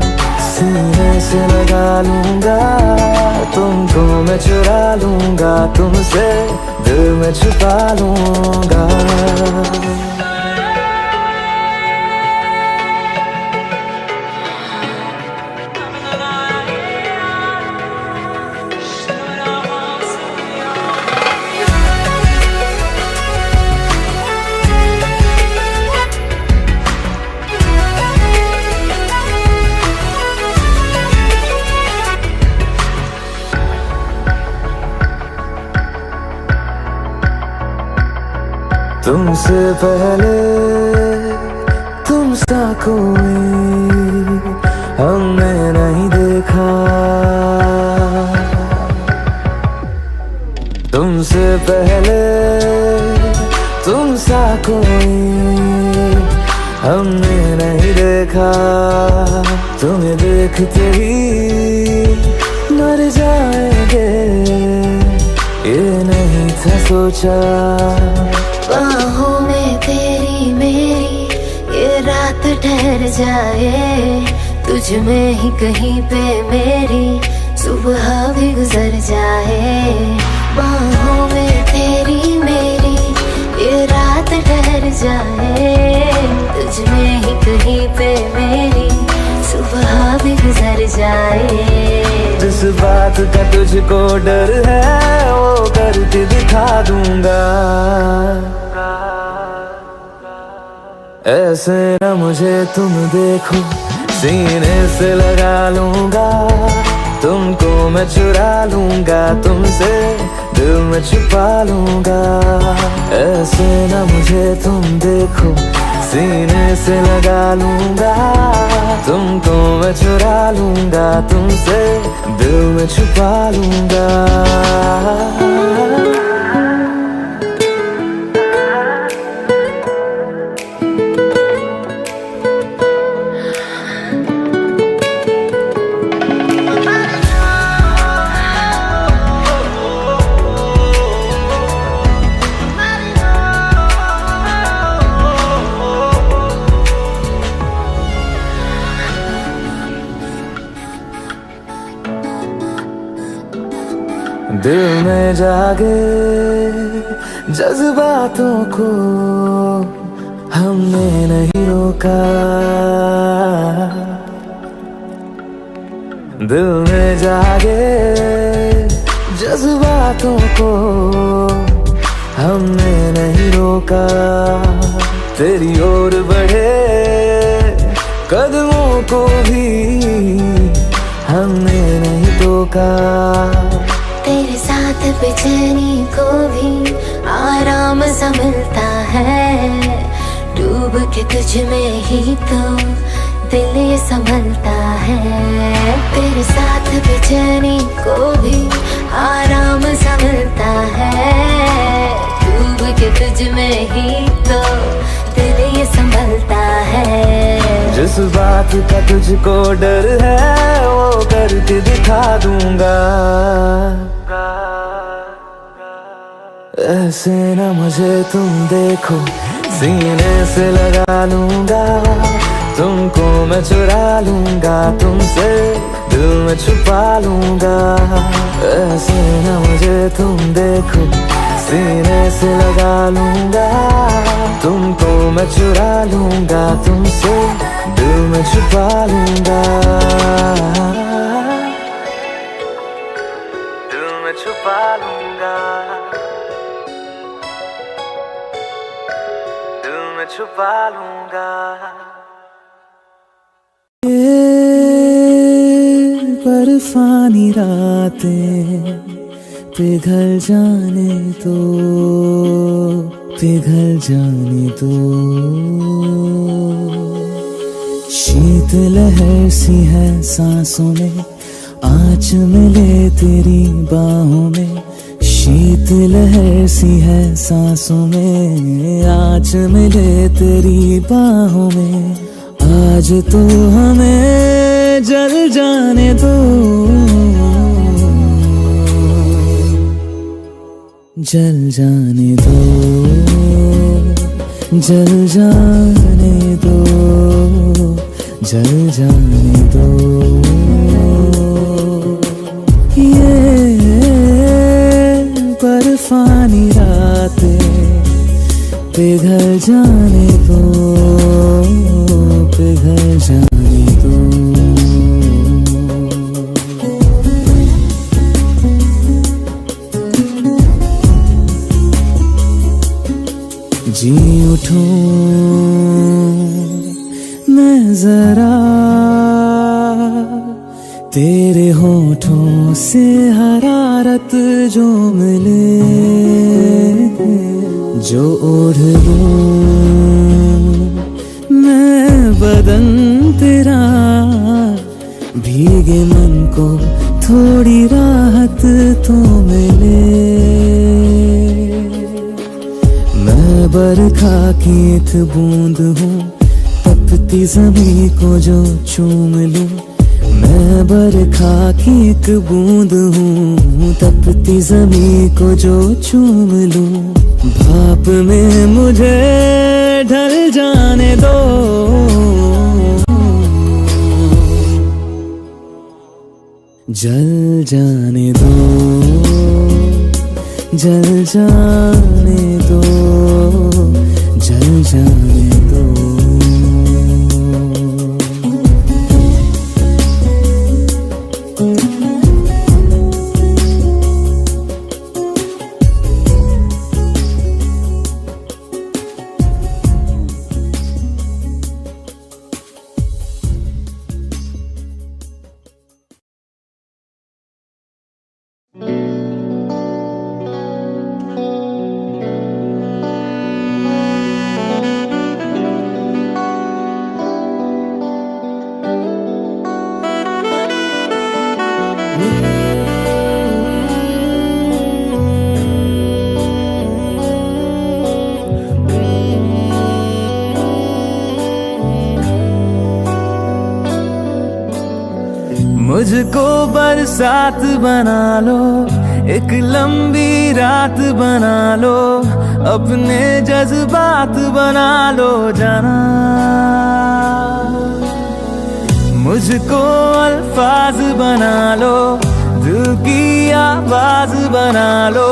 सीने से लगा लूंगा तुमको मैं चुरा लूंगा, तुमसे दिल में छुपा लूंगा। तुमसे पहले तुम सा कोई हमने नहीं देखा, तुमसे पहले तुम सा कोई हमने नहीं देखा। तुम्हें देखते ही मर जाएंगे, ये नहीं था सोचा।
बाहों में तेरी मेरी ये रात ठहर जाए, तुझ में ही कहीं पे मेरी सुबह भी गुजर जाए। बाहों में तेरी मेरी ये रात ठहर जाए, तुझ में ही कहीं पे मेरी सुबह भी गुजर जाए।
जिस बात का तुझको डर है वो करके दिखा दूंगा। ऐसे न मुझे तुम देखो, सीने से लगा लूंगा तुमको मैं चुरा लूंगा, तुमसे दिल में छुपा लूंगा। ऐसे न मुझे तुम देखो, सीने से लगा लूंगा तुमको मैं चुरा लूंगा, तुमसे दिल में छुपा लूंगा। दिल में जागे जज्बातों को हमने नहीं रोका, दिल में जागे जज्बातों को हमने नहीं रोका। तेरी ओर बढ़े कदमों को भी हमने नहीं टोका।
तेरे साथ बेचैनी को भी आराम सा मिलता है, डूब के तुझ में ही तो दिल ये संभलता है। तेरे साथ बेचैनी को भी आराम सा मिलता है, डूब के तुझ में ही तो दिल ये संभलता है।
जिस बात का तुझको डर है वो करके दिखा दूंगा। ऐसे न मुझे तुम देखो, सीने से लगा लूंगा तुमको मैं चुरा लूंगा, तुमसे दिल में छुपा लूंगा। ऐसे न मुझे तुम देखो, सीने से लगा लूंगा तुमको मैं चुरा लूंगा, तुमसे दिल में छुपा लूंगा। दिल में छुपा लूंगा, दिल में छुपा लूंगा। बर्फानी रातें पिघल जाने दो, पिघल जाने दो। शीत लहर सी है सांसों में, आँच मिले तेरी बाहों में। शीत लहर सी है सांसों में, आँच मिले तेरी बाहों में। आज तो हमें जल जाने दो, जल जाने दो, जल जाने दो, जल जाने दो। ये बर्फानी रातें पिघल जाने दो, पिघल जाने दो। जी उठूं मैं जरा तेरे होठों से हरारत जो मिले, जो ओढ़ लूं मैं बदन तेरा, भीगे मन को थोड़ी राहत तो मिले। मैं बरखा की एक बूंद हूँ, तपती ज़मीं को जो चूम लूं। मैं बरखा की एक बूंद हूँ, तपती ज़मीं को जो चूम लूं। भाप में मुझे ढल जाने दो, जल जाने दो, जल जाने दो, जल जाने दो। मुझको बरसात बना लो, एक लंबी रात बना लो, अपने जज्बात बना लो जाना। मुझको अल्फाज बना लो, दिल की आवाज बना लो,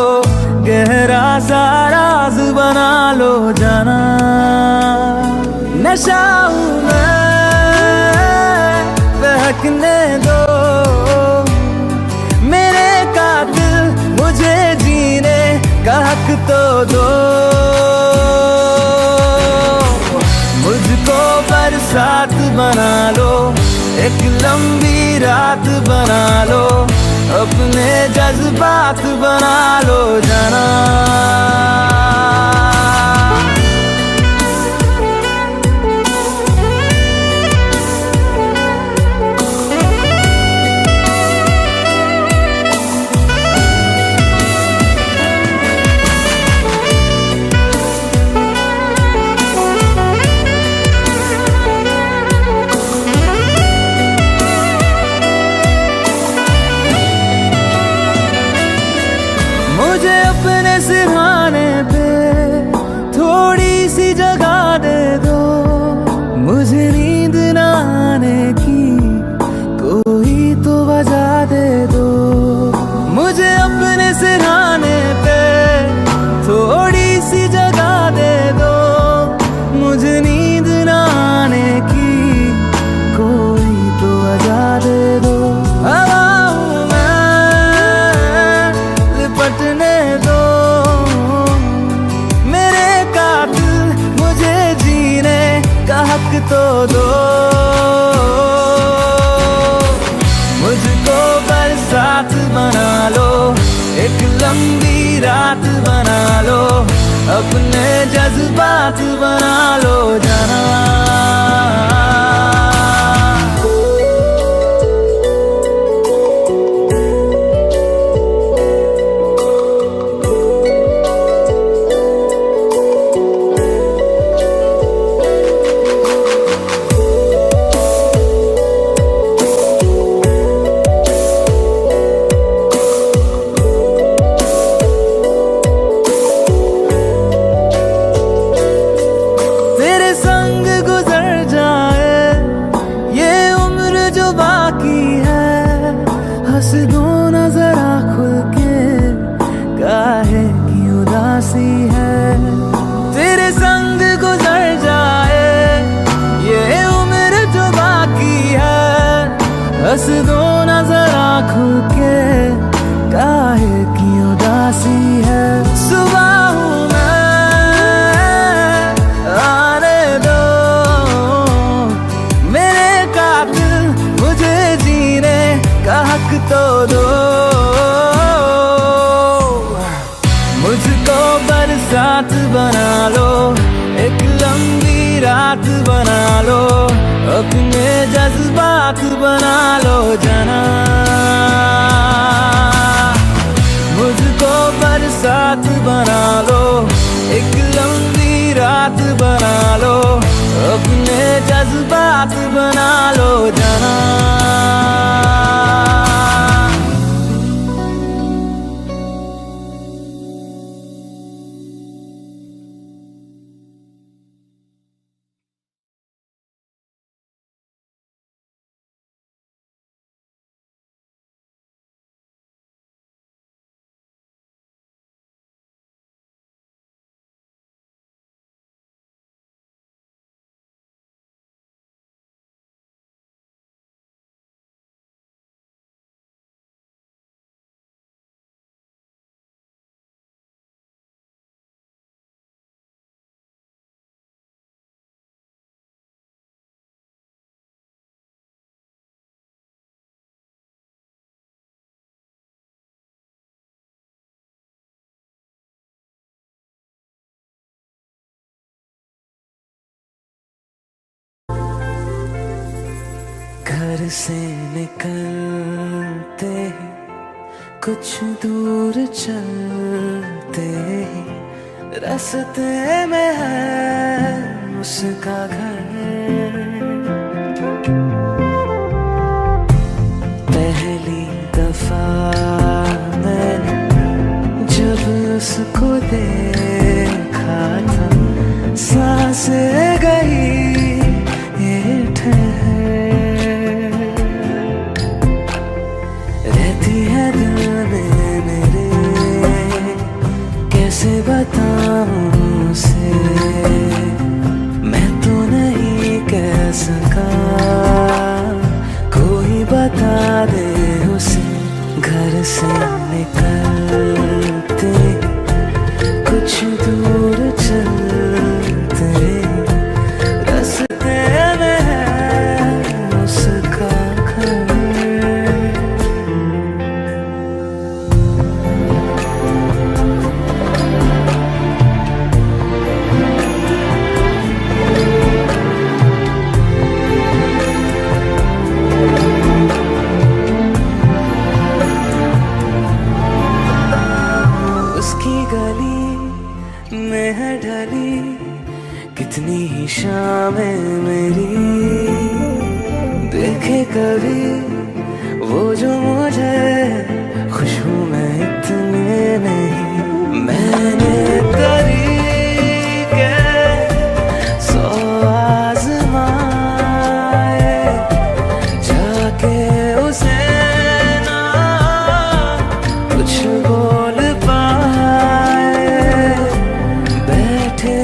गहरा सा राज बना लो जाना। नशा हूँ मैं, बहकने दो मेरे कातिल, मुझे जीने का हक तो दो। मुझको बरसात बना लो, एक लंबी रात बना लो, अपने जज्बात बना लो जाना। मुझे अपने सिरहाने पे थोड़ी सी जगह दे दो, मुझे नींद न आने की कोई तो वजह दे दो। मुझे अपने सिरहाने पे थोड़ी सी जगह दे दो, मुझे नींद न आने की कोई तो वजह दे दो। हवा हूँ मैं, लिपटने दो मेरे कातिल, मुझे जीने का हक तो दो। मुझको बरसात बना लो, एक लंबी रात बना लो, अपने जज्बात बना लो जाना। काहे की उदासी है। तेरे संग गुजर जाए ये उम्र जो बाकी है, हंस दो नजर आँखों के काहे की उदासी है। सुबह हूँ मैं, आने दो मेरे कातिल, मुझे जीने का हक तो दो। मुझको बरसात बना लो, एक लंबी रात बना लो, अपने जज्बात बना लो जना। मुझको बरसात बना लो, एक लंबी रात बना लो, अपने जज्बात बना लो जना। घर से निकलते ही कुछ दूर चलते ही रास्ते में है उसका घर। पहली दफा मैंने जब उसको देखा था, सांसें गई ये ठहर, कैसे बताऊं उसे, मैं तो नहीं कह सका, कोई बता दे उसे। घर से निकलते कुछ दूर चलते रास्ते में है उसका घर। कितनी ही शामें मेरी देखे कभी वो जो मुझे खुशबू में इतने नहीं। मैंने तरीके सौ आज़माए जाके उसे ना कुछ बोल पाए। बैठे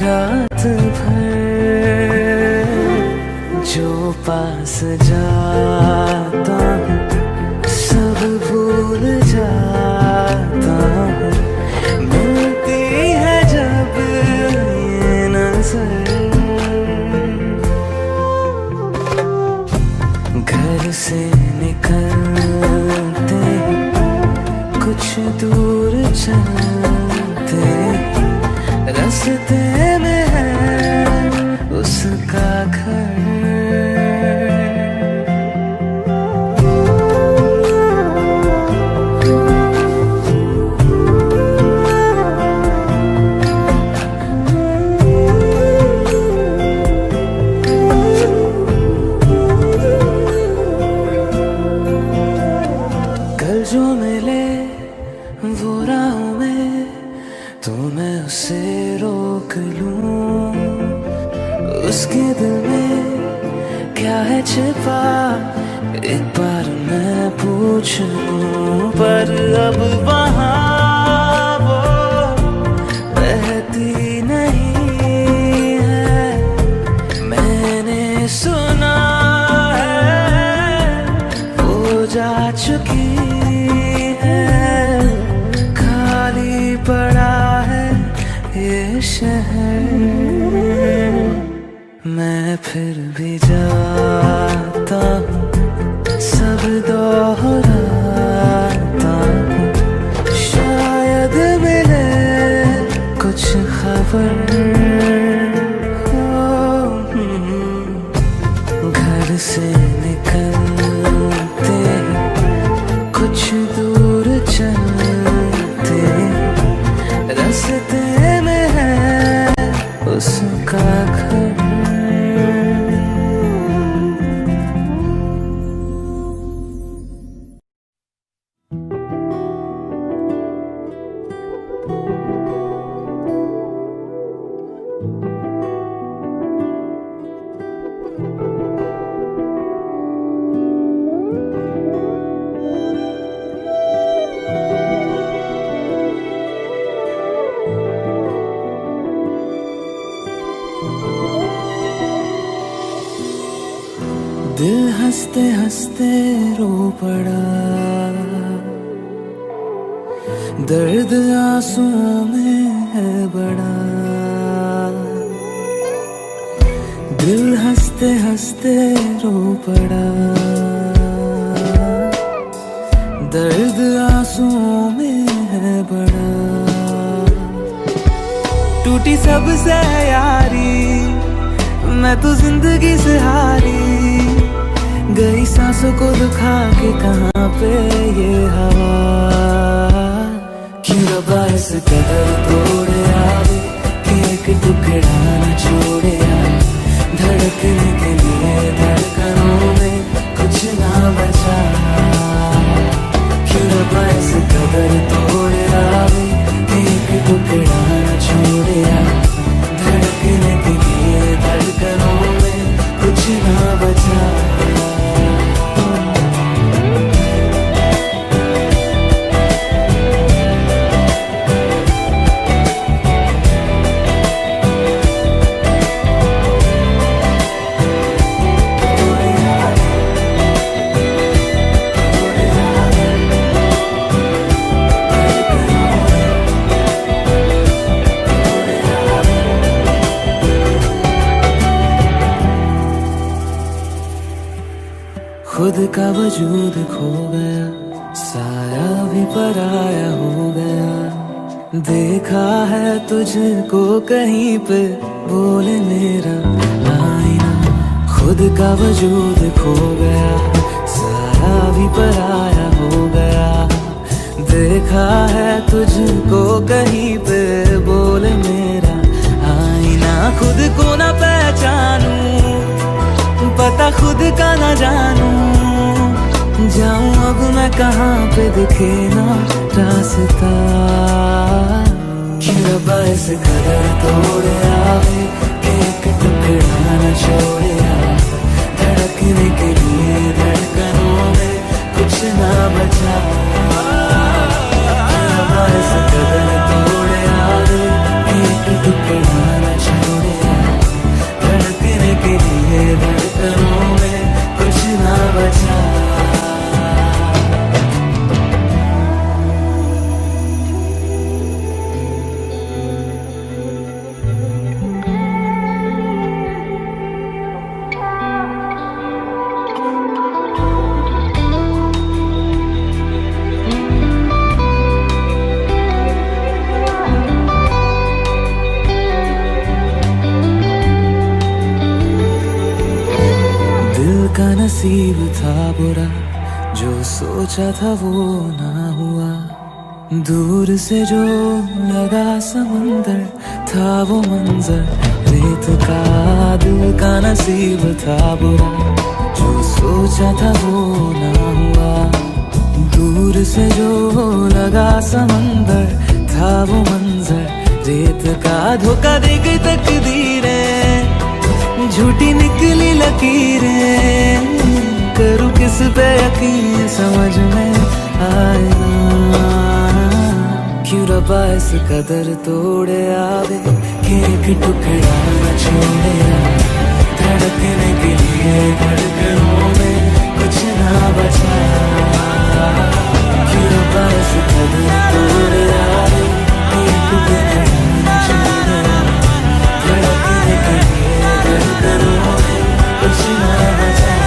रात भर जो पास जाता हूँ सब भूल जाता हूँ, मिलती है जब ये नजर। घर से निकलते कुछ दूर चलते रास्ते में है उसका घर। कल जो मिले वो राहों में तो मैं उसे रोक लूं, उसके दिल में क्या है छिपा एक बार मैं पूछ लूं, पर अब वहाँ वो बहती नहीं है। मैंने सुना है वो जा चुकी है, खाली पड़ा है ये शहर। मैं फिर भी जाता हूँ, सब दोहराता हूँ, शायद मिले कुछ खबर। घर से निकलते कुछ दूर चलते, रास्ते में है उसका घर। दिल हंसते हंसते रो पड़ा, दर्द आंसुओं में है बड़ा। दिल हंसते हंसते रो पड़ा, दर्द आंसुओं में है बड़ा। टूटी सबसे यारी, मैं तो जिंदगी से हारी, गई सांसों को दुखा के कहाँ पे ये हवा। क्यों रब्बा इस कदर तोड़े आवे कि एक टुकड़ा न छोड़े आवे। धड़कने के लिए धड़कनों में कुछ ना बचा। क्यों रब्बा इस कदर तोड़े आवे कि एक टुकड़ा न छोड़े आवे। धड़कने के लिए धड़कनों में कुछ ना बचा। खुद का वजूद खो गया, साया भी पराया हो गया। देखा है तुझको कहीं पे, बोले मेरा आईना। खुद का वजूद खो गया, साया भी पराया हो गया। देखा है तुझको कहीं पे, बोले मेरा आईना। खुद को ना पहचानूं, पता खुद का ना जानूं। जाऊं अब मैं कहाँ पे, दिखे ना रास्ता। क्यों रब्बा इस कदर तोड़े आवे कि एक टुकड़ा न छोड़े आवे। धड़कने के लिए धड़कनों में कुछ ना बचा। क्यों रब्बा इस कदर तोड़े आवे कि एक टुकड़ा न छोड़े आवे। धड़कने के लिए धड़कनों में कुछ ना बचा। का नसीब था बुरा, जो सोचा था वो ना हुआ। दूर से जो लगा समंदर, था वो मंजर रेत का। दिल का नसीब था बुरा, जो सोचा था वो ना हुआ। दूर से जो लगा समंदर, था वो मंजर रेत का। धोखा दे गई तकदीरें, झूठी निकली लकीरें। करूँ किस पे यकीन समझ में आएगा। क्यों रब्बा इस कदर तोड़े आवे कि एक टुकड़ा न छोड़े आवे। धड़कने के लिए धड़कनों में कुछ ना बचा। क्यों रब्बा इस कदर तोड़े आवे कि एक टुकड़ा न छोड़े आवे। धड़कने के लिए धड़कनों में कुछ ना बचा।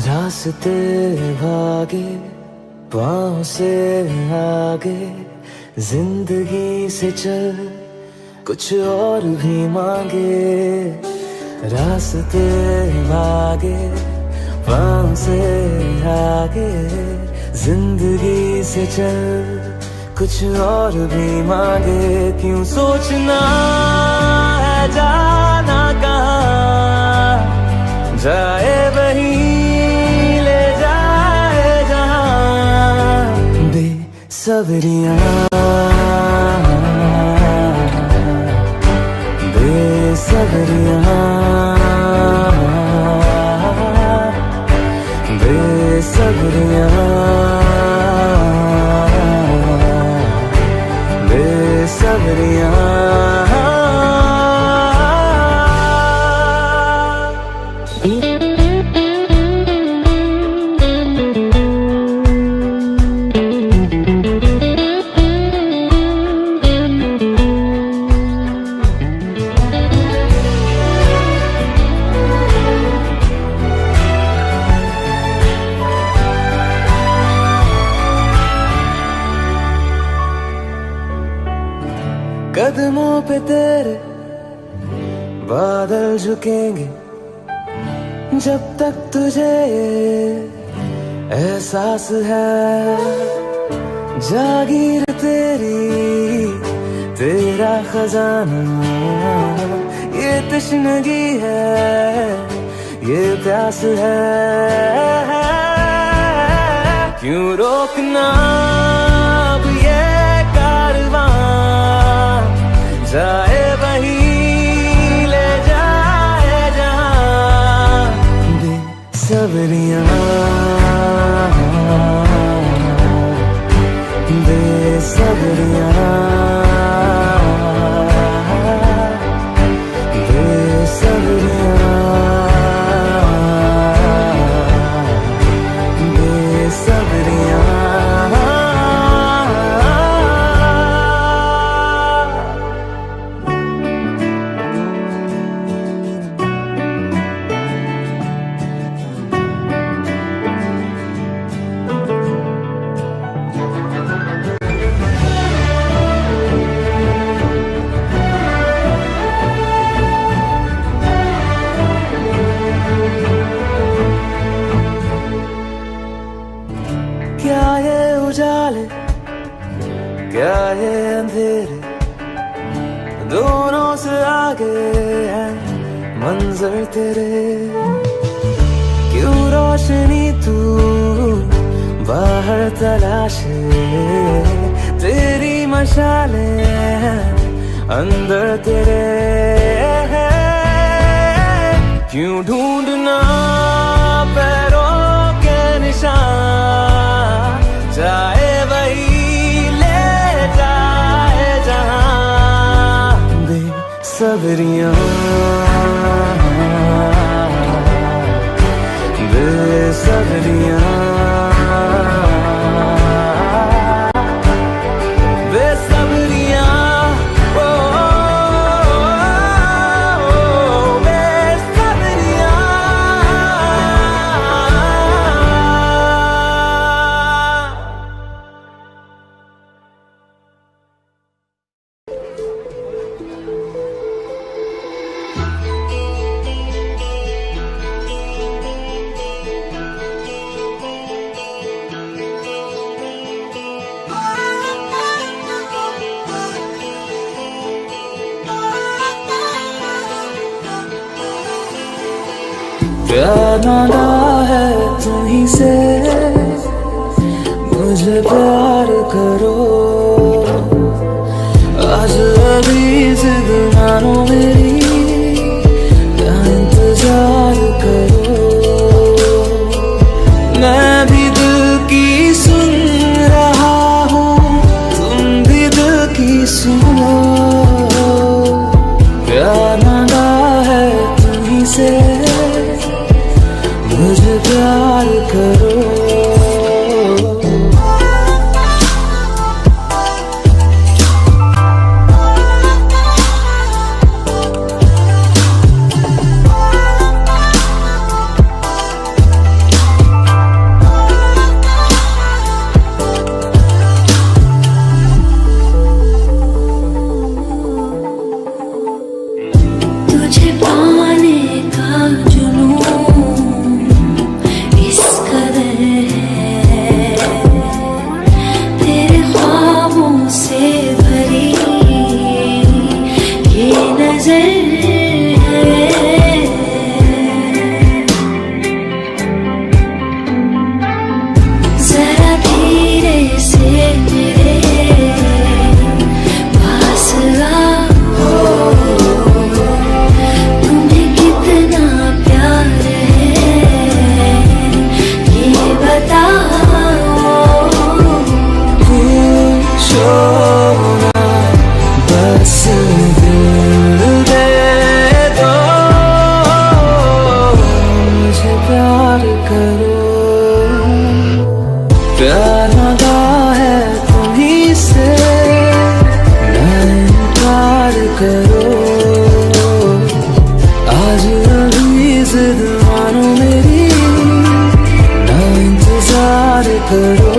रास्ते भागे पाँव से आगे, जिंदगी से चल कुछ और भी मांगे। रास्ते भागे पाँव से आगे, जिंदगी से चल कुछ और भी मांगे। क्यों सोचना है जाना कहाँ, जाए वही ले जाए जहाँ। बेसब्रियाँ बेसब्रियाँ बेसब्रियाँ बेसब्रियाँ। कदमों पे तेरे बादल झुकेंगे, जब तक तुझे एहसास है। जागीर तेरी तेरा खजाना, ये तश्नगी है ये प्यास है। क्यों रोकना अब ये कारवां, जाए वही ले जाए जहाँ। बेसब्रियाँ बेसब्रियाँ बेसब्रियाँ बेसब्रियाँ। क्या ये उजाले क्या ये अंधेरे, दोनों से आगे है मंजर तेरे। क्यों रोशनी तू बाहर तलाशे, तेरी मशाले अंदर तेरे। क्यों ढूंढना पैरों के निशान, जाए वही ले जाए जहाँ। बेसब्रियाँ बेसब्रियाँ बेसब्रियाँ। ओ प्यार मांगा है तुम्हीं से, मुझे प्यार करो। आज अभी जिद मानो मेरी, क्या इंतजार करो। मैं भी दिल की सुन रहा हूँ, तुम भी दिल की सुनो। प्यार मांगा है तुम्हीं से, मुझे प्यार करो।
तुझे पाने का जुनून इस कदर है, तेरे ख्वाबों से भरी ये नजर है। जरा धीरे से मेरे पास आओ, तुम्हें कितना प्यार है ये बताओ।
पूछो ना, बस दिल दे दो, मुझे प्यार करो। प्यार मांगा है तुम्हीं से, ना इनकार करो। आज अभी जिद मानो मेरी, ना इंतजार करो।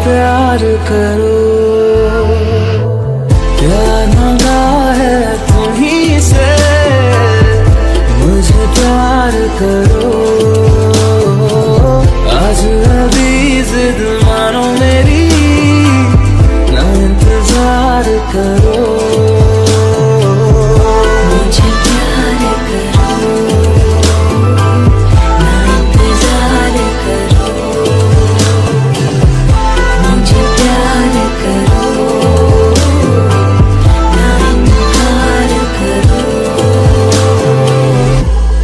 प्यार करो। प्यार मांगा है तुम्हीं से, मुझे प्यार करो। आज अभी जिद मानो मेरी, ना इंतजार करो।
मुझे प्यार करो, ना इंतजार करो। मुझे प्यार करो, ना इनकार करो।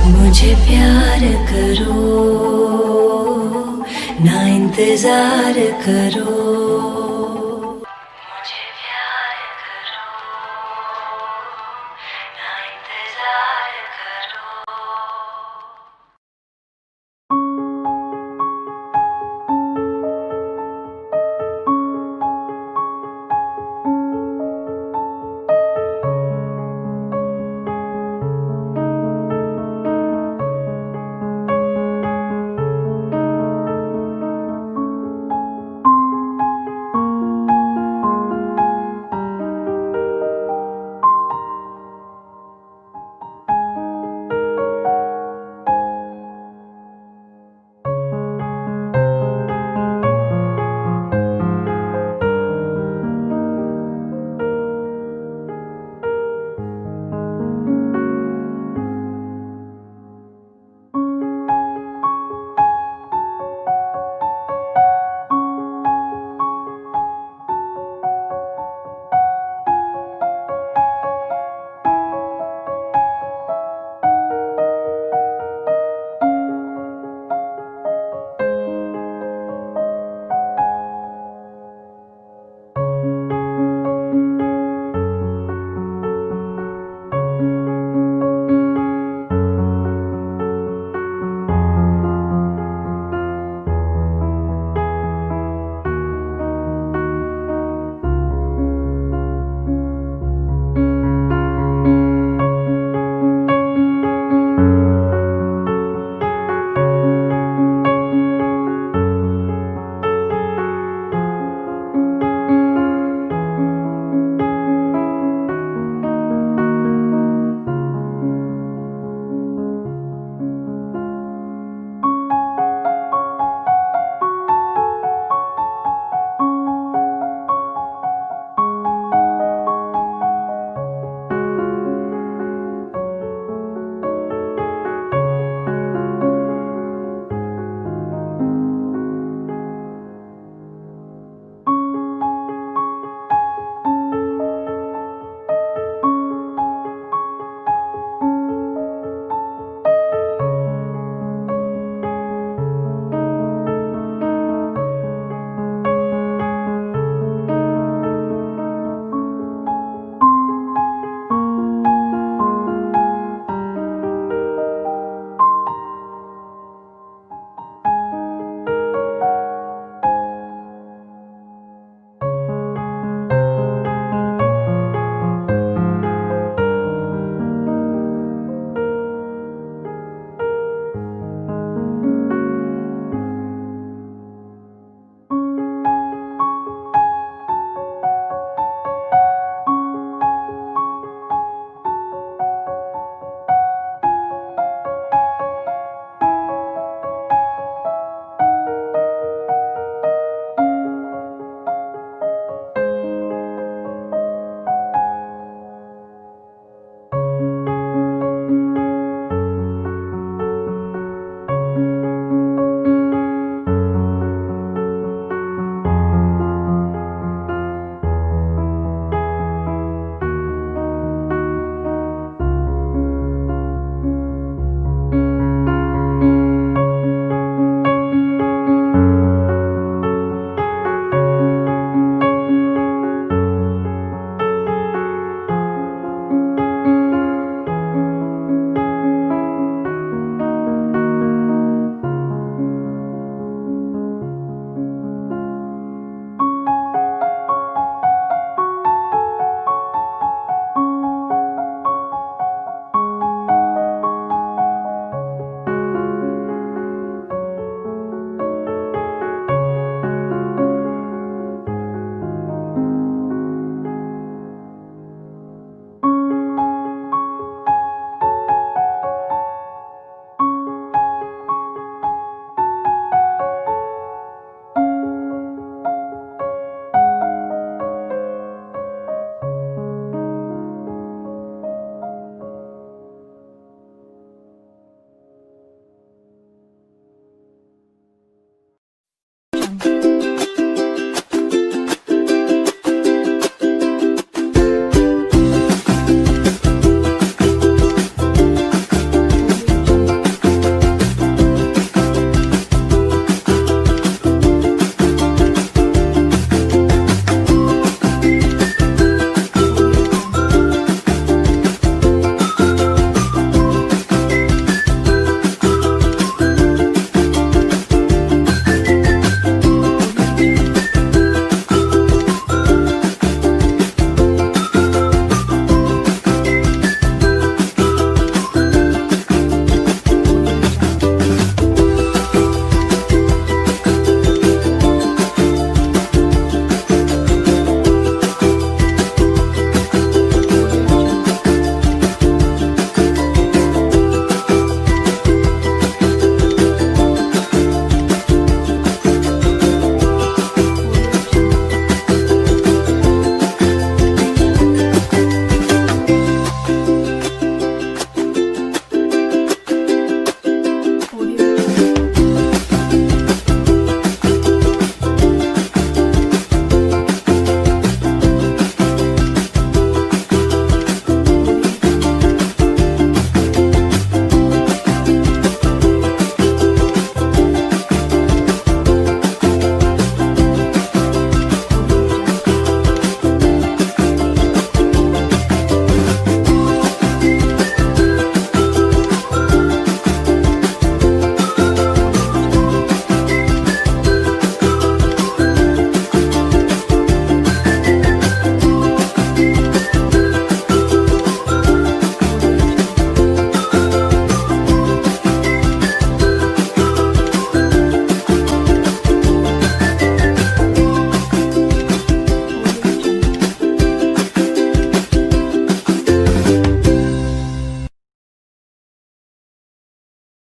मुझे प्यार करो, ना इंतजार करो।